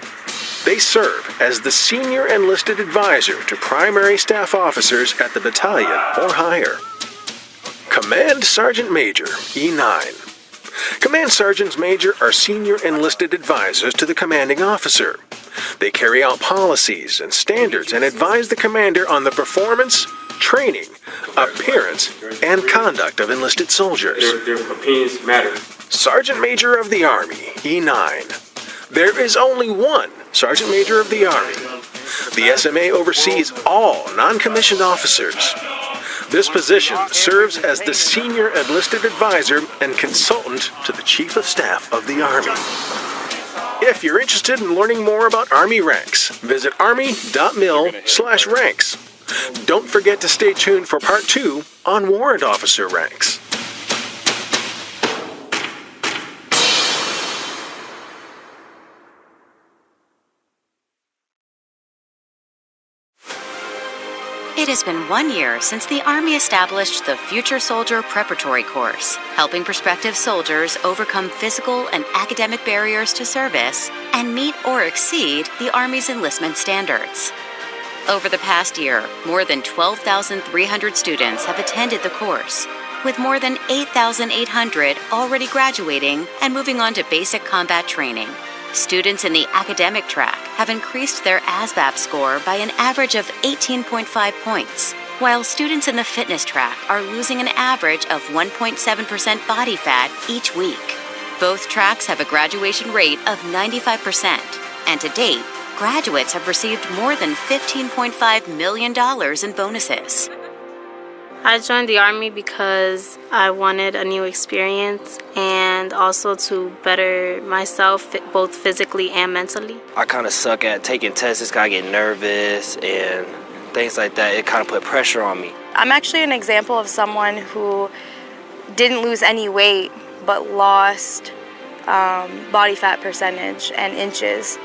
They serve as the senior enlisted advisor to primary staff officers at the battalion or higher. Command Sergeant Major E9. Command Sergeants Major are senior enlisted advisors to the commanding officer. They carry out policies and standards and advise the commander on the performance, training, appearance, and conduct of enlisted soldiers. Their opinions matter. Sergeant Major of the Army, E9. There is only one Sergeant Major of the Army. The SMA oversees all non-commissioned officers. This position serves as the senior enlisted advisor and consultant to the Chief of Staff of the Army. If you're interested in learning more about Army ranks, visit army.mil/ranks. Don't forget to stay tuned for Part 2 on Warrant Officer ranks. It has been 1 year since the Army established the Future Soldier Preparatory Course, helping prospective soldiers overcome physical and academic barriers to service and meet or exceed the Army's enlistment standards. Over the past year, more than 12,300 students have attended the course, with more than 8,800 already graduating and moving on to basic combat training. Students in the academic track have increased their ASVAB score by an average of 18.5 points, while students in the fitness track are losing an average of 1.7% body fat each week. Both tracks have a graduation rate of 95%, and to date, graduates have received more than $15.5 million in bonuses. I joined the Army because I wanted a new experience and also to better myself both physically and mentally. I kind of suck at taking tests. I get nervous and things like that. It kind of put pressure on me. I'm actually an example of someone who didn't lose any weight but lost body fat percentage and inches.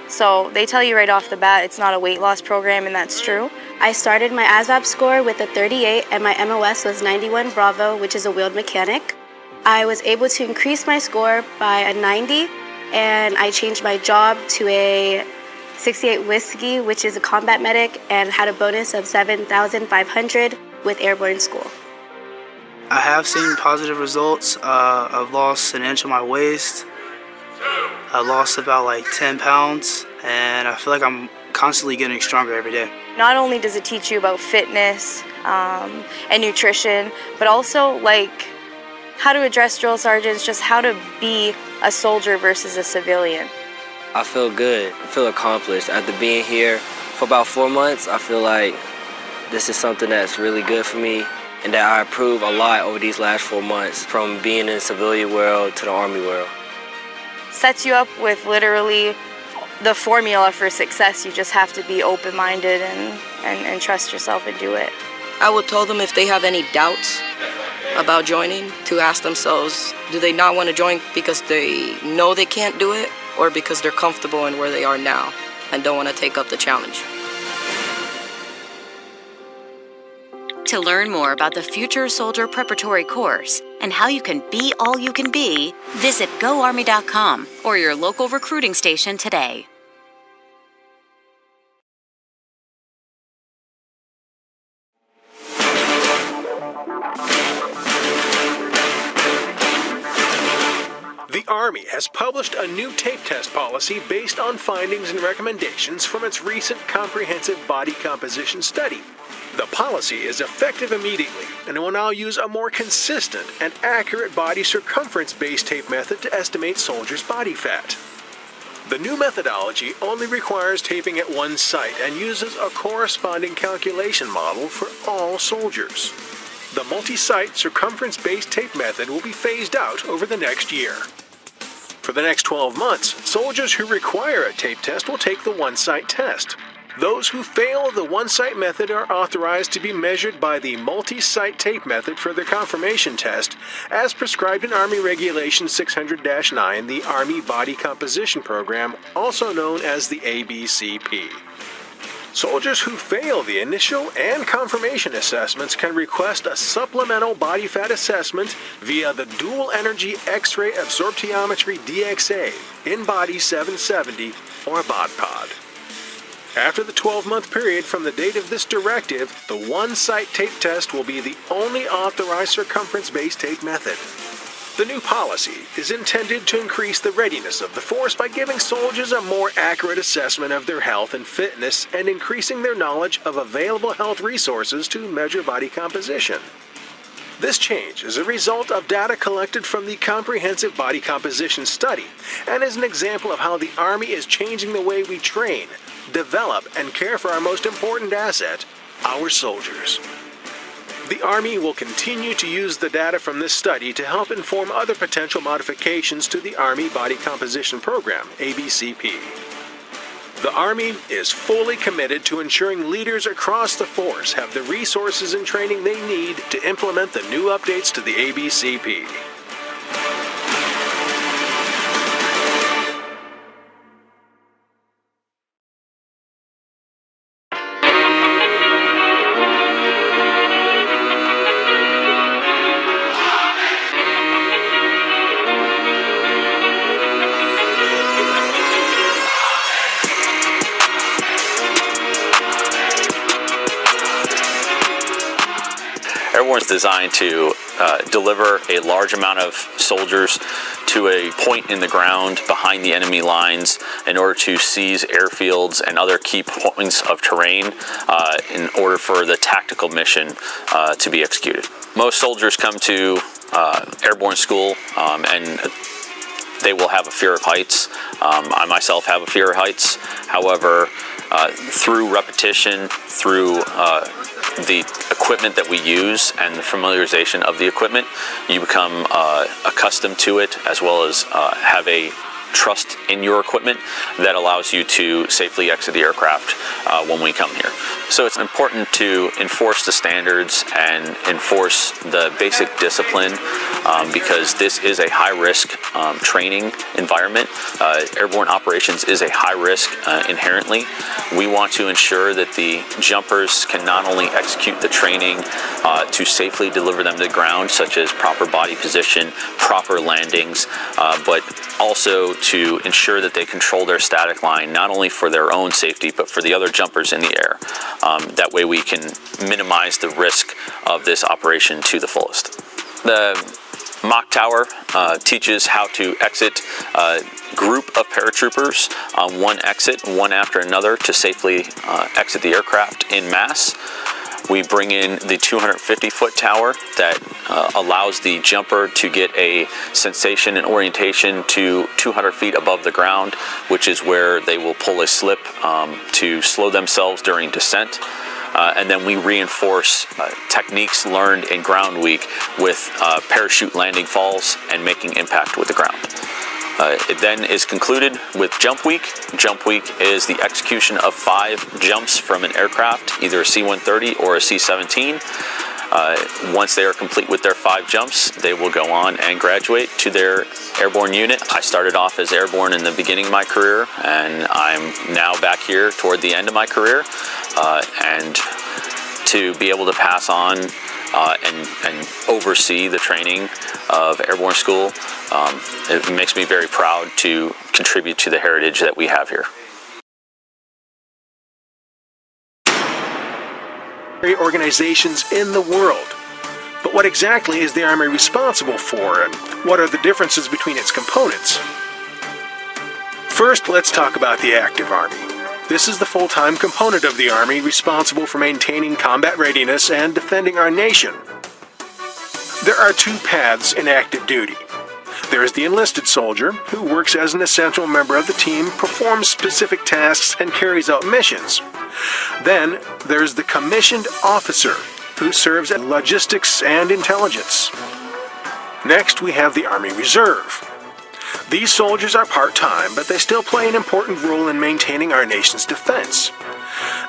So they tell you right off the bat it's not a weight loss program, and that's true. I started my ASVAB score with a 38 and my MOS was 91 Bravo, which is a wheeled mechanic. I was able to increase my score by a 90, and I changed my job to a 68 Whiskey, which is a combat medic, and had a bonus of 7,500 with airborne school. I have seen positive results. I've lost an inch of my waist. I lost about like 10 pounds, and I feel like I'm constantly getting stronger every day. Not only does it teach you about fitness and nutrition, but also like how to address drill sergeants, just how to be a soldier versus a civilian. I feel good. I feel accomplished. After being here for about 4 months, I feel like this is something that's really good for me and that I improve a lot over these last 4 months from being in the civilian world to the Army world. Sets you up with literally the formula for success. You just have to be open-minded and trust yourself and do it. I would tell them if they have any doubts about joining to ask themselves, do they not want to join because they know they can't do it, or because they're comfortable in where they are now and don't want to take up the challenge? To learn more about the Future Soldier Preparatory Course and how you can be all you can be, visit GoArmy.com or your local recruiting station today. The Army has published a new tape test policy based on findings and recommendations from its recent comprehensive body composition study. The policy is effective immediately and will now use a more consistent and accurate body circumference-based tape method to estimate soldiers' body fat. The new methodology only requires taping at one site and uses a corresponding calculation model for all soldiers. The multi-site circumference-based tape method will be phased out over the next year. For the next 12 months, soldiers who require a tape test will take the one-site test. Those who fail the one-site method are authorized to be measured by the multi-site tape method for their confirmation test, as prescribed in Army Regulation 600-9, the Army Body Composition Program, also known as the ABCP. Soldiers who fail the initial and confirmation assessments can request a supplemental body fat assessment via the Dual Energy X-ray Absorptiometry DXA in Body 770 or BODPOD. After the 12-month period from the date of this directive, the one-site tape test will be the only authorized circumference-based tape method. The new policy is intended to increase the readiness of the force by giving soldiers a more accurate assessment of their health and fitness and increasing their knowledge of available health resources to measure body composition. This change is a result of data collected from the Comprehensive Body Composition Study and is an example of how the Army is changing the way we train, develop, and care for our most important asset, our soldiers. The Army will continue to use the data from this study to help inform other potential modifications to the Army Body Composition Program, ABCP. The Army is fully committed to ensuring leaders across the force have the resources and training they need to implement the new updates to the ABCP. Airborne is designed to deliver a large amount of soldiers to a point in the ground behind the enemy lines in order to seize airfields and other key points of terrain in order for the tactical mission to be executed. Most soldiers come to airborne school and they will have a fear of heights. I myself have a fear of heights. However, through repetition, through the equipment that we use and the familiarization of the equipment, you become accustomed to it, as well as have a trust in your equipment that allows you to safely exit the aircraft when we come here. So it's important to enforce the standards and enforce the basic discipline because this is a high-risk training environment. Airborne operations is a high risk inherently. We want to ensure that the jumpers can not only execute the training to safely deliver them to the ground, such as proper body position, proper landings, but also to ensure that they control their static line, not only for their own safety, but for the other jumpers in the air. That way we can minimize the risk of this operation to the fullest. The mock tower teaches how to exit a group of paratroopers on one exit, one after another, to safely exit the aircraft en masse. We bring in the 250-foot tower that allows the jumper to get a sensation and orientation to 200 feet above the ground, which is where they will pull a slip to slow themselves during descent. And then we reinforce techniques learned in Ground Week with parachute landing falls and making impact with the ground. It then is concluded with Jump Week. Jump Week is the execution of 5 jumps from an aircraft, either a C-130 or a C-17. Once they are complete with their 5 jumps, they will go on and graduate to their airborne unit. I started off as airborne in the beginning of my career, and I'm now back here toward the end of my career. And to be able to pass on and oversee the training of airborne school, it makes me very proud to contribute to the heritage that we have here. Organizations in the world. But what exactly is the Army responsible for, and what are the differences between its components? First, let's talk about the active Army. This is the full-time component of the Army responsible for maintaining combat readiness and defending our nation. There are 2 paths in active duty. There is the enlisted soldier, who works as an essential member of the team, performs specific tasks, and carries out missions. Then, there's the commissioned officer, who serves in logistics and intelligence. Next, we have the Army Reserve. These soldiers are part-time, but they still play an important role in maintaining our nation's defense.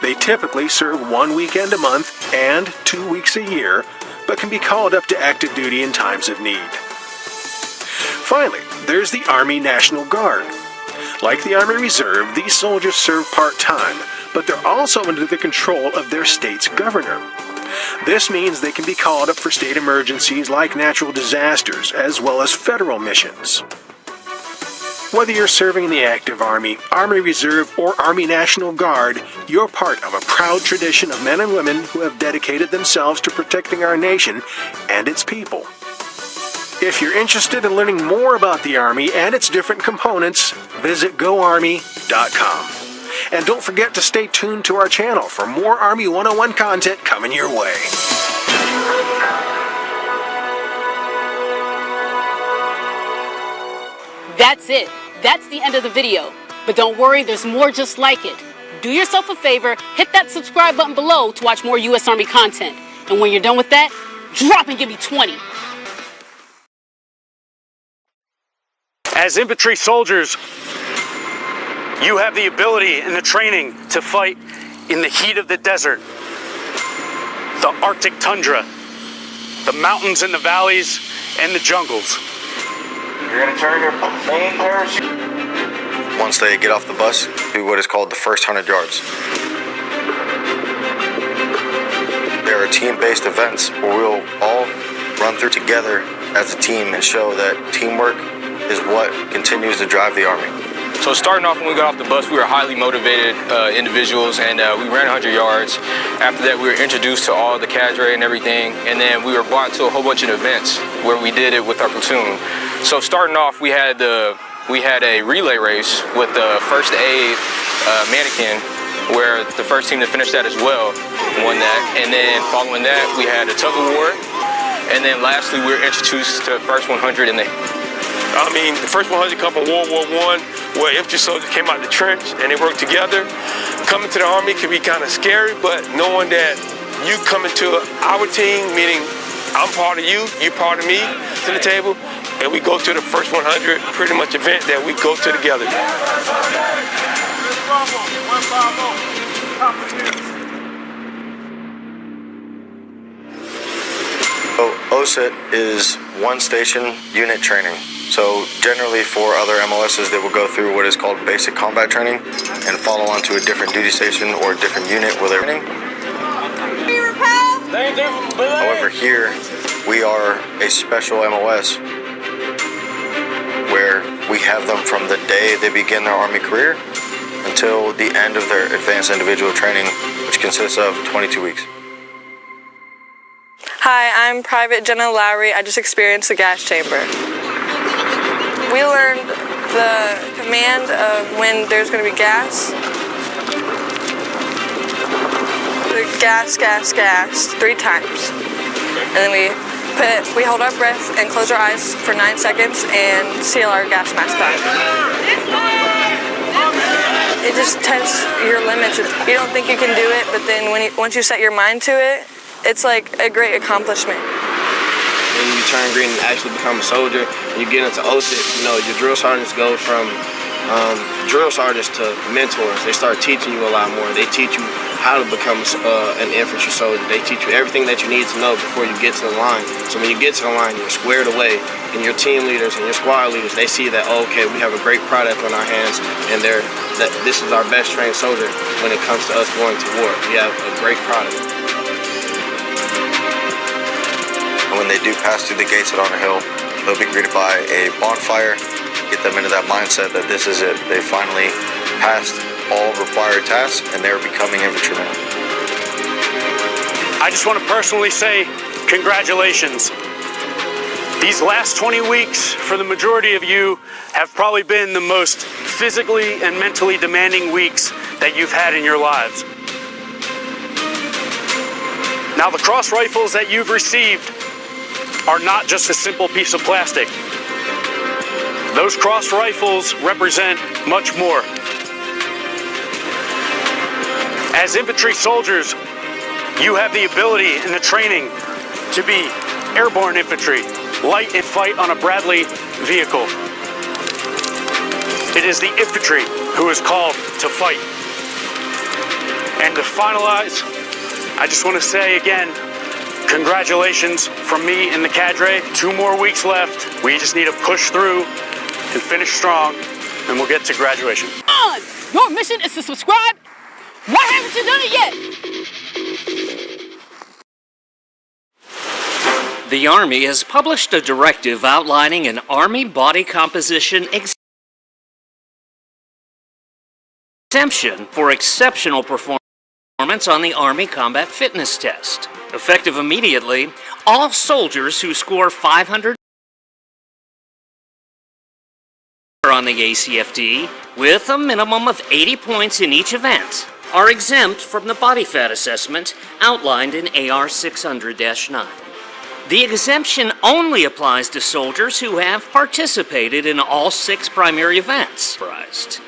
They typically serve 1 weekend a month and 2 weeks a year, but can be called up to active duty in times of need. Finally, there's the Army National Guard. Like the Army Reserve, these soldiers serve part-time, but they're also under the control of their state's governor. This means they can be called up for state emergencies like natural disasters, as well as federal missions. Whether you're serving in the active Army, Army Reserve, or Army National Guard, you're part of a proud tradition of men and women who have dedicated themselves to protecting our nation and its people. If you're interested in learning more about the Army and its different components, visit GoArmy.com. And don't forget to stay tuned to our channel for more Army 101 content coming your way. That's it. That's the end of the video. But don't worry, there's more just like it. Do yourself a favor, hit that subscribe button below to watch more U.S. Army content. And when you're done with that, drop and give me 20. As infantry soldiers, you have the ability and the training to fight in the heat of the desert, the Arctic tundra, the mountains and the valleys, and the jungles. You're going to turn your main parachute. Once they get off the bus, do what is called the first 100 yards. There are team-based events where we'll all run through together as a team and show that teamwork is what continues to drive the Army. So starting off when we got off the bus, we were highly motivated individuals, and we ran 100 yards. After that, we were introduced to all the cadre and everything, and then we were brought to a whole bunch of events where we did it with our platoon. So starting off, we had a relay race with the first aid mannequin, where the first team to finish that as well won that. And then following that, we had a tug of war, and then lastly, we were introduced to the first 100 in the. I mean, the first 100 come from World War I, where infantry soldiers came out the trench and they worked together. Coming to the Army can be kind of scary, but knowing that you come into our team, meaning I'm part of you, you're part of me, to the table, and we go to the first 100 pretty much event that we go to together. So OSIT is one station unit training. So generally for other MOSs, they will go through what is called basic combat training and follow on to a different duty station or a different unit where they're training. However, here we are a special MOS where we have them from the day they begin their Army career until the end of their advanced individual training, which consists of 22 weeks. Hi, I'm Private Jenna Lowry. I just experienced the gas chamber. We learned the command of when there's going to be gas. The gas, gas, gas, 3 times. And then we hold our breath and close our eyes for 9 seconds and seal our gas mask on. It just tests your limits. You don't think you can do it, but then once you set your mind to it, it's like a great accomplishment. When you turn green and actually become a soldier, and you get into OSIT, your drill sergeants go from drill sergeants to mentors. They start teaching you a lot more. They teach you how to become an infantry soldier. They teach you everything that you need to know before you get to the line. So when you get to the line, you're squared away, and your team leaders and your squad leaders, they see that, okay, we have a great product on our hands, and that this is our best trained soldier when it comes to us going to war. We have a great product. And when they do pass through the gates at Honor Hill, they'll be greeted by a bonfire, get them into that mindset that this is it. They finally passed all required tasks and they're becoming infantrymen. I just want to personally say congratulations. These last 20 weeks, for the majority of you, have probably been the most physically and mentally demanding weeks that you've had in your lives. Now, the cross rifles that you've received are not just a simple piece of plastic. Those cross rifles represent much more. As infantry soldiers, you have the ability and the training to be airborne infantry, light and fight on a Bradley vehicle. It is the infantry who is called to fight. And to finalize, I just want to say again, congratulations from me and the cadre. 2 more weeks left. We just need to push through and finish strong, and we'll get to graduation. On! Your mission is to subscribe. Why haven't you done it yet? The Army has published a directive outlining an Army body composition exemption for exceptional performance on the Army Combat Fitness Test. Effective immediately, all soldiers who score 500 on the ACFT, with a minimum of 80 points in each event, are exempt from the body fat assessment outlined in AR 600-9. The exemption only applies to soldiers who have participated in all 6 primary events.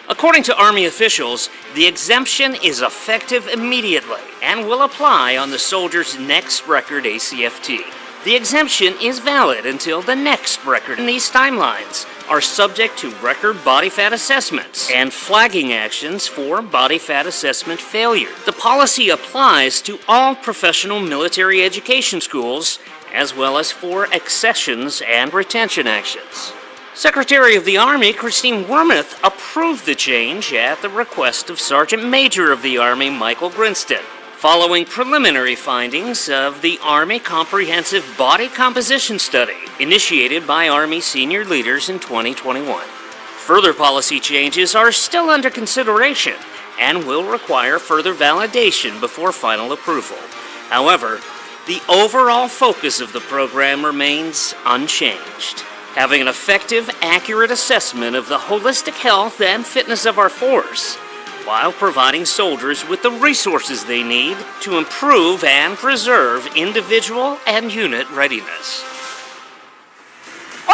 According to Army officials, the exemption is effective immediately and will apply on the soldier's next record ACFT. The exemption is valid until the next record, and these timelines are subject to record body fat assessments and flagging actions for body fat assessment failure. The policy applies to all professional military education schools, as well as for accessions and retention actions. Secretary of the Army Christine Wormuth approved the change at the request of Sergeant Major of the Army Michael Grinston, following preliminary findings of the Army Comprehensive Body Composition Study initiated by Army senior leaders in 2021. Further policy changes are still under consideration and will require further validation before final approval. However, the overall focus of the program remains unchanged. Having an effective, accurate assessment of the holistic health and fitness of our force, while providing soldiers with the resources they need to improve and preserve individual and unit readiness.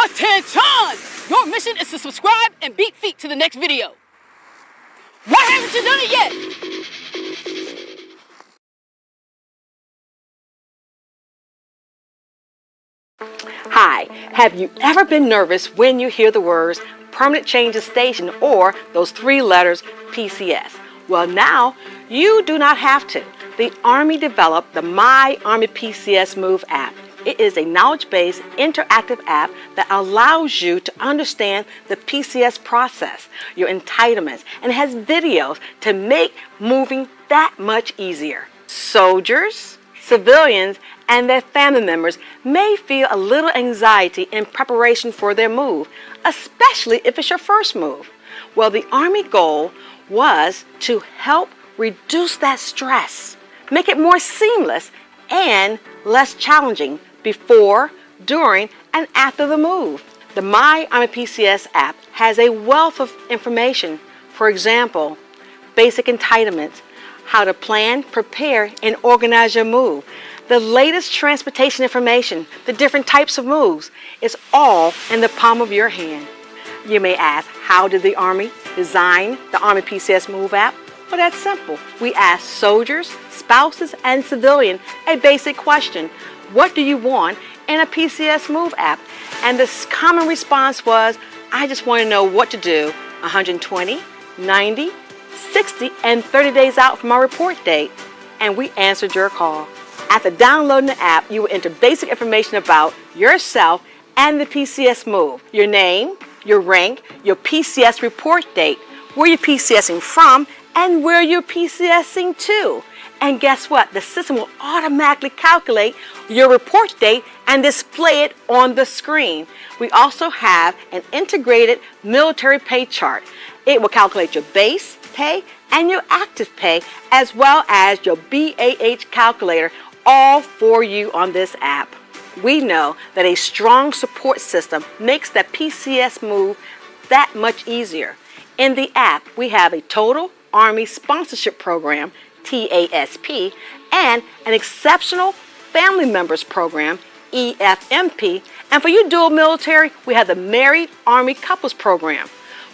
Attention! Your mission is to subscribe and beat feet to the next video. Why haven't you done it yet? Hi, have you ever been nervous when you hear the words permanent change of station or those 3 letters PCS? Well, now you do not have to. The Army developed the My Army PCS Move app. It is a knowledge-based interactive app that allows you to understand the PCS process, your entitlements, and has videos to make moving that much easier. Soldiers, civilians, and their family members may feel a little anxiety in preparation for their move, especially if it's your first move. Well, the Army goal was to help reduce that stress, make it more seamless and less challenging before, during, and after the move. The My Army PCS app has a wealth of information. For example, basic entitlements, how to plan, prepare, and organize your move, the latest transportation information, the different types of moves. It's all in the palm of your hand. You may ask, how did the Army design the Army PCS Move app? Well, that's simple. We asked soldiers, spouses, and civilians a basic question. What do you want in a PCS Move app? And the common response was, I just want to know what to do 120, 90, 60, and 30 days out from our report date. And we answered your call. After downloading the app, you will enter basic information about yourself and the PCS Move. Your name, your rank, your PCS report date, where you're PCSing from, and where you're PCSing to. And guess what? The system will automatically calculate your report date and display it on the screen. We also have an integrated military pay chart. It will calculate your base pay and your active pay, as well as your BAH calculator, all for you on this app. We know that a strong support system makes the PCS move that much easier. In the app, we have a Total Army Sponsorship Program, TASP, and an Exceptional Family Members Program, EFMP. And for you dual military, we have the Married Army Couples Program.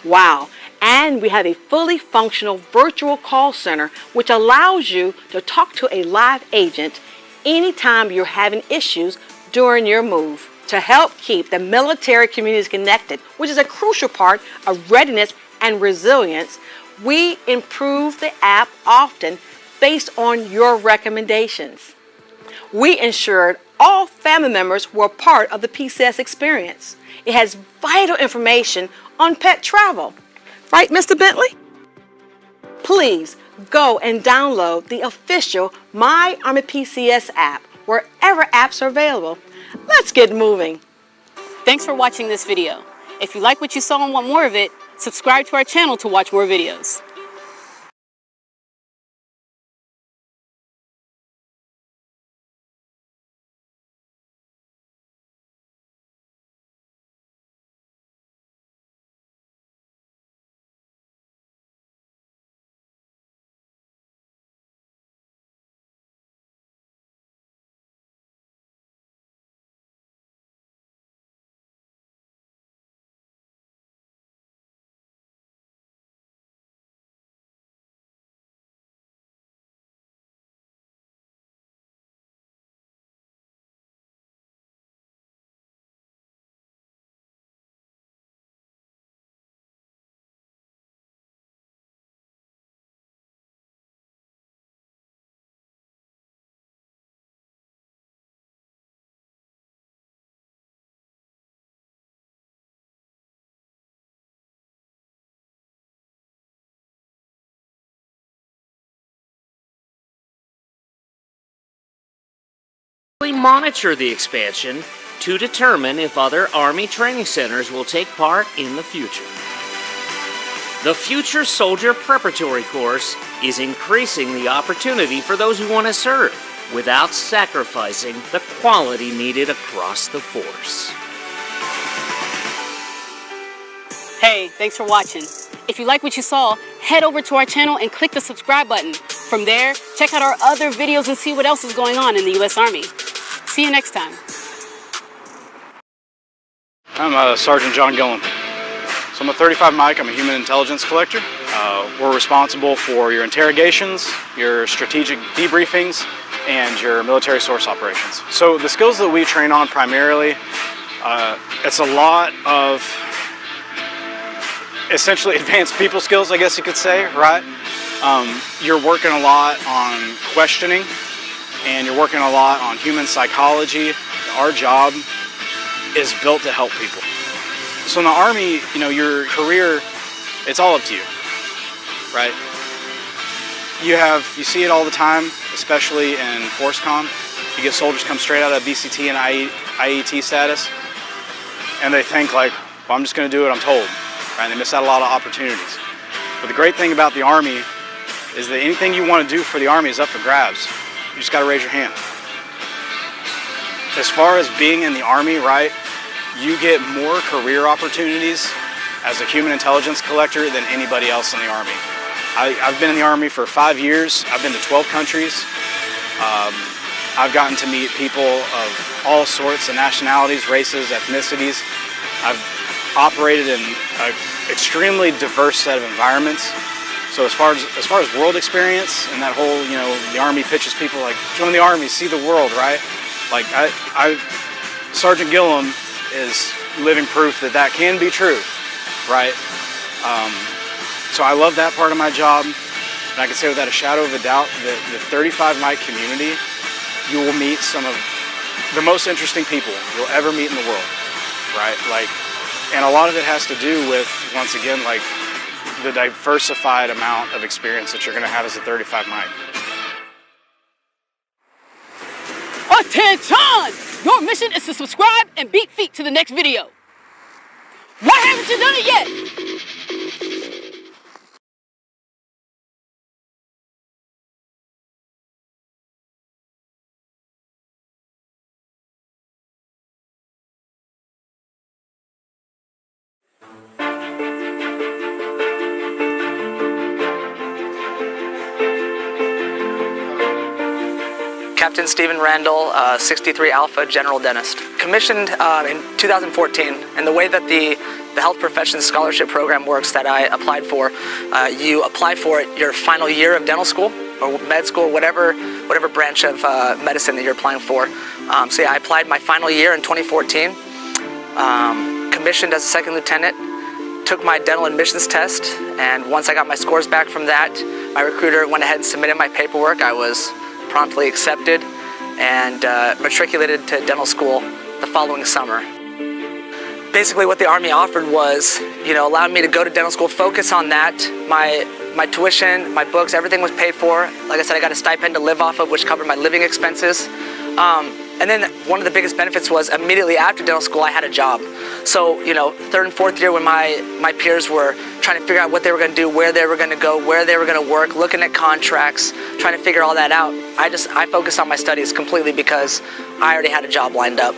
Wow. And we have a fully functional virtual call center, which allows you to talk to a live agent anytime you're having issues during your move, to help keep the military communities connected, which is a crucial part of readiness and resilience. We improve the app often based on your recommendations. We ensured all family members were part of the PCS experience. It has vital information on pet travel. Right, Mr. Bentley? Please go and download the official My Army PCS app wherever apps are available. Let's get moving. Thanks for watching this video. If you like what you saw and want more of it, subscribe to our channel to watch more videos. We monitor the expansion to determine if other Army training centers will take part in the future. The Future Soldier Preparatory Course is increasing the opportunity for those who want to serve without sacrificing the quality needed across the force. Hey, thanks for watching. If you like what you saw, head over to our channel and click the subscribe button. From there, check out our other videos and see what else is going on in the U.S. Army. See you next time. I'm Sergeant John Gillen. So I'm a 35 mic, I'm a human intelligence collector. We're responsible for your interrogations, your strategic debriefings, and your military source operations. So the skills that we train on primarily, it's a lot of essentially advanced people skills, I guess you could say, right? You're working a lot on questioning, and you're working a lot on human psychology. Our job is built to help people. So in the Army, you know, your career, it's all up to you, right? You see it all the time, especially in ForceCom. You get soldiers come straight out of BCT and IET status, and they think like, well, I'm just going to do what I'm told, right? And they miss out a lot of opportunities. But the great thing about the Army is that anything you want to do for the Army is up for grabs. You just got to raise your hand. As far as being in the Army, right, you get more career opportunities as a human intelligence collector than anybody else in the Army. I've been in the Army for 5 years. I've been to 12 countries. I've gotten to meet people of all sorts of nationalities, races, ethnicities. I've operated in an extremely diverse set of environments. So as far as world experience and that whole, you know, the Army pitches people like, join the Army, see the world, right? Like Sergeant Gillum is living proof that that can be true, right? So I love that part of my job, and I can say without a shadow of a doubt that the 35 Mike community, you will meet some of the most interesting people you'll ever meet in the world, right? Like, and a lot of it has to do with, once again, like the diversified amount of experience that you're going to have as a 35 Mike. Attention! Your mission is to subscribe and beat feet to the next video. Why haven't you done it yet? Captain Stephen Randall, 63 Alpha General Dentist. Commissioned in 2014, and the way that the Health Professions Scholarship Program works that I applied for, you apply for it your final year of dental school or med school, whatever branch of medicine that you're applying for. So yeah, I applied my final year in 2014, commissioned as a second lieutenant, took my dental admissions test, and once I got my scores back from that, my recruiter went ahead and submitted my paperwork. I was promptly accepted and matriculated to dental school the following summer. Basically what the Army offered was, you know, allowed me to go to dental school, focus on that. My tuition, my books, everything was paid for. Like I said, I got a stipend to live off of, which covered my living expenses. And then one of the biggest benefits was immediately after dental school, I had a job. So, you know, third and fourth year when my peers were trying to figure out what they were going to do, where they were going to go, where they were going to work, looking at contracts, trying to figure all that out, I focused on my studies completely because I already had a job lined up.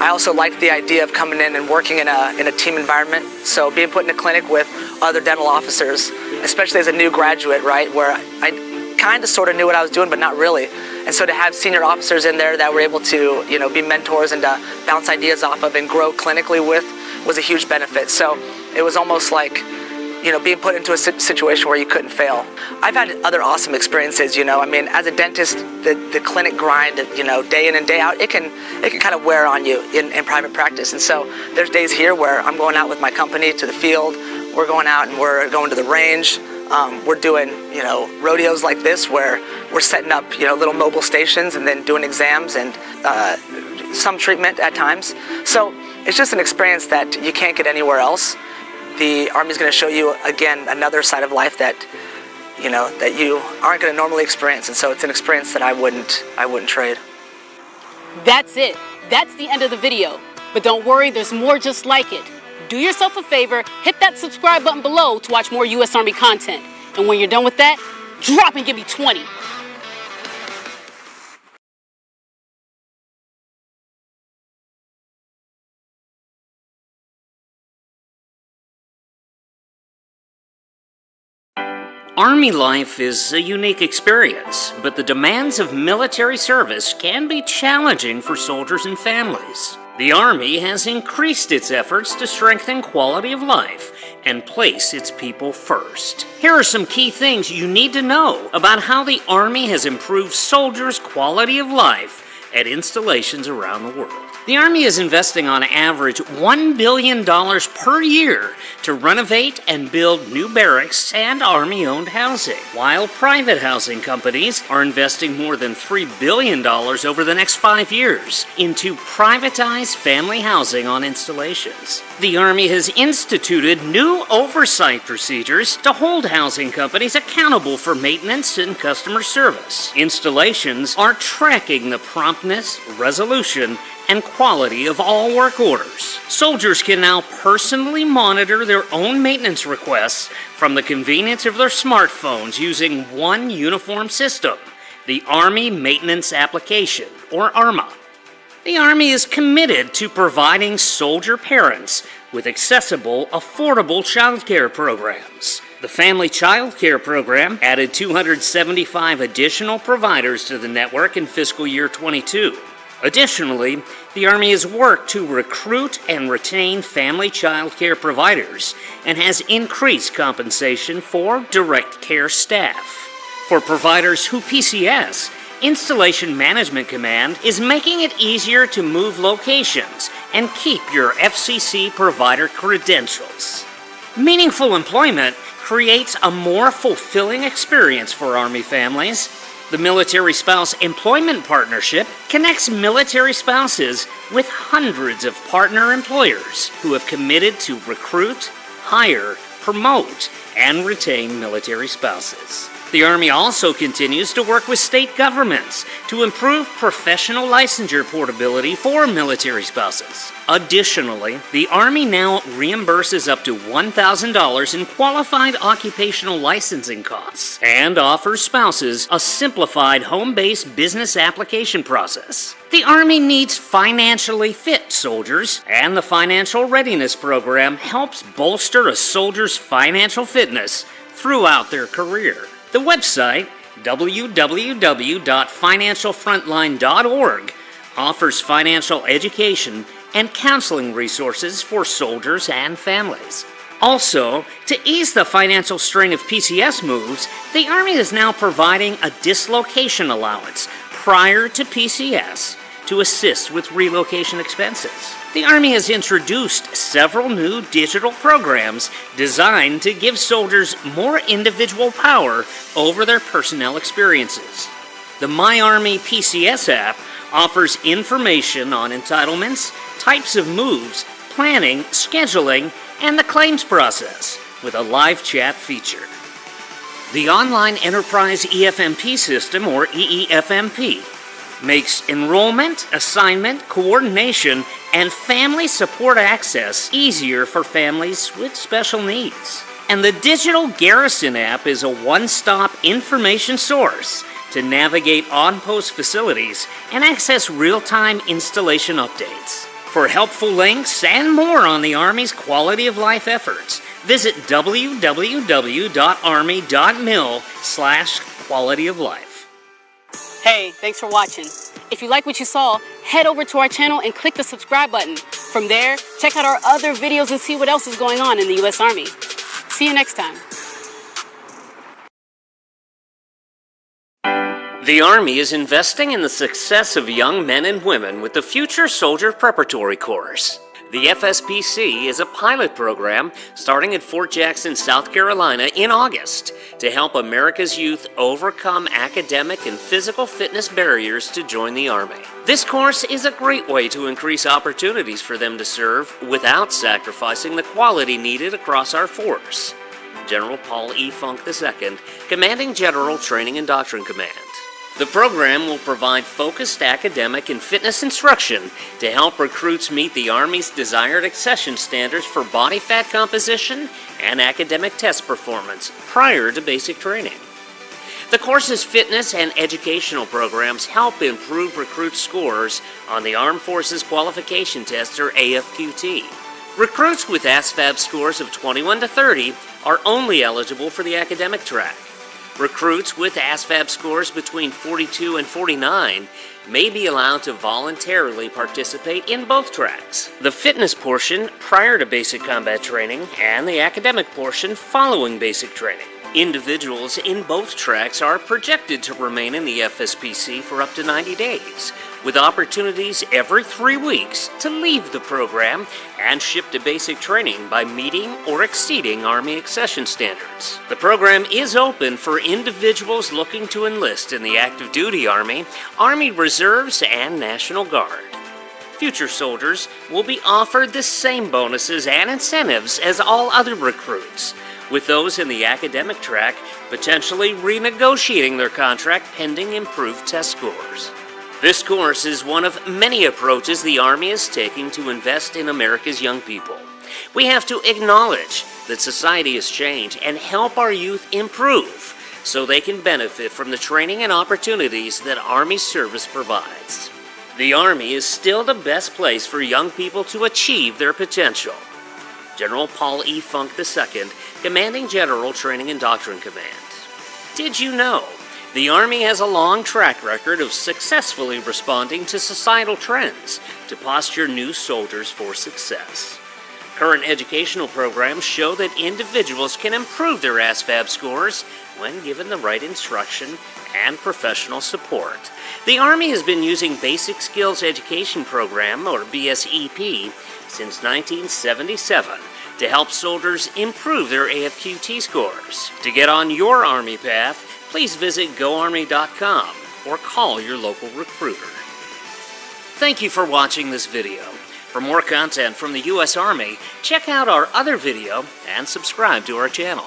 I also liked the idea of coming in and working in a team environment. So being put in a clinic with other dental officers, especially as a new graduate, right, where I kind of sort of knew what I was doing, but not really. And so to have senior officers in there that were able to, you know, be mentors and to bounce ideas off of and grow clinically with was a huge benefit. So it was almost like, you know, being put into a situation where you couldn't fail. I've had other awesome experiences, you know. I mean, as a dentist, the clinic grind, you know, day in and day out, it can kind of wear on you in private practice. And so there's days here where I'm going out with my company to the field. We're going out and we're going to the range. We're doing, you know, rodeos like this where we're setting up, you know, little mobile stations and then doing exams and some treatment at times. So it's just an experience that you can't get anywhere else. The Army's going to show you, again, another side of life that, you know, that you aren't going to normally experience. And so it's an experience that I wouldn't trade. That's it. That's the end of the video. But don't worry, there's more just like it. Do yourself a favor, hit that subscribe button below to watch more U.S. Army content. And when you're done with that, drop and give me 20. Army life is a unique experience, but the demands of military service can be challenging for soldiers and families. The Army has increased its efforts to strengthen quality of life, and place its people first. Here are some key things you need to know about how the Army has improved soldiers' quality of life at installations around the world. The Army is investing on average $1 billion per year to renovate and build new barracks and Army-owned housing, while private housing companies are investing more than $3 billion over the next 5 years into privatized family housing on installations. The Army has instituted new oversight procedures to hold housing companies accountable for maintenance and customer service. Installations are tracking the promptness, resolution, and quality of all work orders. Soldiers can now personally monitor their own maintenance requests from the convenience of their smartphones using one uniform system, the Army Maintenance Application, or ARMA. The Army is committed to providing soldier parents with accessible, affordable child care programs. The Family Child Care Program added 275 additional providers to the network in fiscal year 22. Additionally, the Army has worked to recruit and retain family child care providers and has increased compensation for direct care staff. For providers who PCS, Installation Management Command is making it easier to move locations and keep your FCC provider credentials. Meaningful employment creates a more fulfilling experience for Army families. The Military Spouse Employment Partnership connects military spouses with hundreds of partner employers who have committed to recruit, hire, promote, and retain military spouses. The Army also continues to work with state governments to improve professional licensure portability for military spouses. Additionally, the Army now reimburses up to $1,000 in qualified occupational licensing costs and offers spouses a simplified home-based business application process. The Army needs financially fit soldiers, and the Financial Readiness Program helps bolster a soldier's financial fitness throughout their career. The website, www.financialfrontline.org, offers financial education and counseling resources for soldiers and families. Also, to ease the financial strain of PCS moves, the Army is now providing a dislocation allowance prior to PCS to assist with relocation expenses. The Army has introduced several new digital programs designed to give soldiers more individual power over their personnel experiences. The My Army PCS app offers information on entitlements, types of moves, planning, scheduling, and the claims process with a live chat feature. The Online Enterprise EFMP System, or EEFMP, makes enrollment, assignment, coordination, and family support access easier for families with special needs. And the Digital Garrison app is a one-stop information source to navigate on-post facilities and access real-time installation updates. For helpful links and more on the Army's quality of life efforts, visit www.army.mil/qualityoflife. Hey, thanks for watching. If you like what you saw, head over to our channel and click the subscribe button. From there, check out our other videos and see what else is going on in the U.S. Army. See you next time. The Army is investing in the success of young men and women with the Future Soldier Preparatory Course. The FSPC is a pilot program starting at Fort Jackson, South Carolina in August to help America's youth overcome academic and physical fitness barriers to join the Army. This course is a great way to increase opportunities for them to serve without sacrificing the quality needed across our force. General Paul E. Funk II, Commanding General, Training and Doctrine Command. The program will provide focused academic and fitness instruction to help recruits meet the Army's desired accession standards for body fat composition and academic test performance prior to basic training. The course's fitness and educational programs help improve recruit scores on the Armed Forces Qualification Test, or AFQT. Recruits with ASVAB scores of 21 to 30 are only eligible for the academic track. Recruits with ASVAB scores between 42 and 49 may be allowed to voluntarily participate in both tracks. The fitness portion prior to basic combat training and the academic portion following basic training. Individuals in both tracks are projected to remain in the FSPC for up to 90 days, with opportunities every 3 weeks to leave the program and ship to basic training by meeting or exceeding Army accession standards. The program is open for individuals looking to enlist in the active duty Army, Army Reserves, and National Guard. Future soldiers will be offered the same bonuses and incentives as all other recruits, with those in the academic track potentially renegotiating their contract pending improved test scores. This course is one of many approaches the Army is taking to invest in America's young people. We have to acknowledge that society has changed and help our youth improve so they can benefit from the training and opportunities that Army service provides. The Army is still the best place for young people to achieve their potential. General Paul E. Funk II, Commanding General Training and Doctrine Command. Did you know the Army has a long track record of successfully responding to societal trends to posture new soldiers for success? Current educational programs show that individuals can improve their ASVAB scores when given the right instruction and professional support. The Army has been using Basic Skills Education Program, or BSEP, since 1977 to help soldiers improve their AFQT scores. To get on your Army path, please visit GoArmy.com or call your local recruiter. Thank you for watching this video. For more content from the U.S. Army, check out our other video and subscribe to our channel.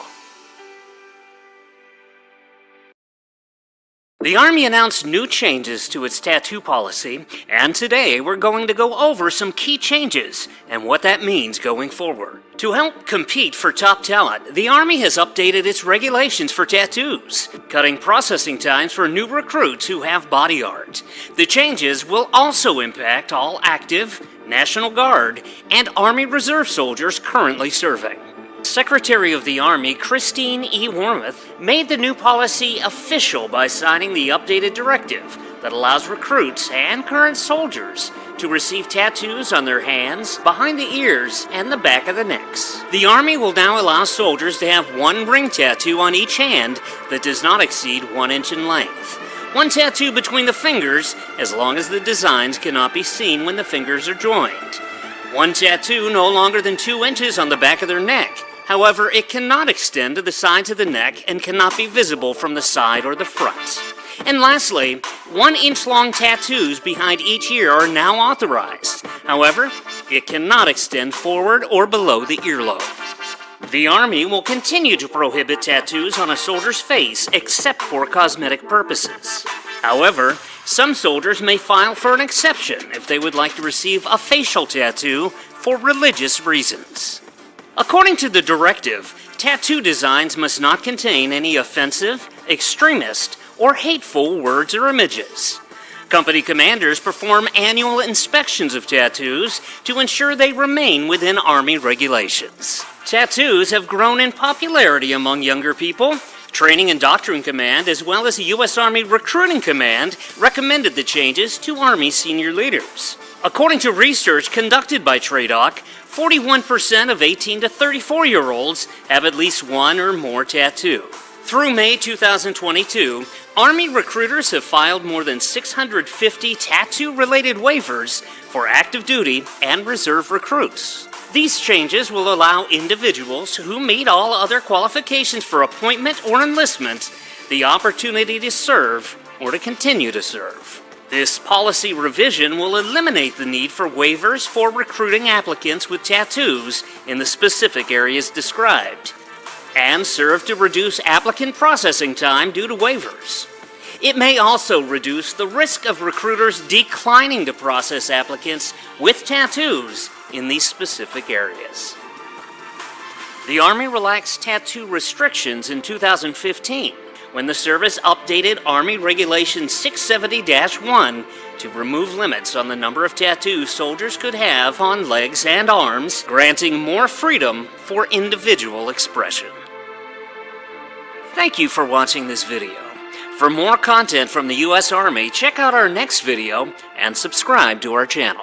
The Army announced new changes to its tattoo policy, and today we're going to go over some key changes and what that means going forward. To help compete for top talent, the Army has updated its regulations for tattoos, cutting processing times for new recruits who have body art. The changes will also impact all active, National Guard, and Army Reserve soldiers currently serving. Secretary of the Army Christine E. Wormuth made the new policy official by signing the updated directive that allows recruits and current soldiers to receive tattoos on their hands, behind the ears, and the back of the necks. The Army will now allow soldiers to have one ring tattoo on each hand that does not exceed 1 inch in length. One tattoo between the fingers, as long as the designs cannot be seen when the fingers are joined. One tattoo no longer than 2 inches on the back of their neck. However, it cannot extend to the sides of the neck and cannot be visible from the side or the front. And lastly, 1 inch long tattoos behind each ear are now authorized. However, it cannot extend forward or below the earlobe. The Army will continue to prohibit tattoos on a soldier's face except for cosmetic purposes. However, some soldiers may file for an exception if they would like to receive a facial tattoo for religious reasons. According to the directive, tattoo designs must not contain any offensive, extremist, or hateful words or images. Company commanders perform annual inspections of tattoos to ensure they remain within Army regulations. Tattoos have grown in popularity among younger people. Training and Doctrine Command, as well as the U.S. Army Recruiting Command, recommended the changes to Army senior leaders. According to research conducted by TRADOC, 41% of 18 to 34-year-olds have at least one or more tattoo. Through May 2022, Army recruiters have filed more than 650 tattoo-related waivers for active duty and reserve recruits. These changes will allow individuals who meet all other qualifications for appointment or enlistment the opportunity to serve or to continue to serve. This policy revision will eliminate the need for waivers for recruiting applicants with tattoos in the specific areas described, and serve to reduce applicant processing time due to waivers. It may also reduce the risk of recruiters declining to process applicants with tattoos in these specific areas. The Army relaxed tattoo restrictions in 2015 when the service updated Army Regulation 670-1 to remove limits on the number of tattoos soldiers could have on legs and arms, granting more freedom for individual expression. Thank you for watching this video. For more content from the U.S. Army, check out our next video and subscribe to our channel.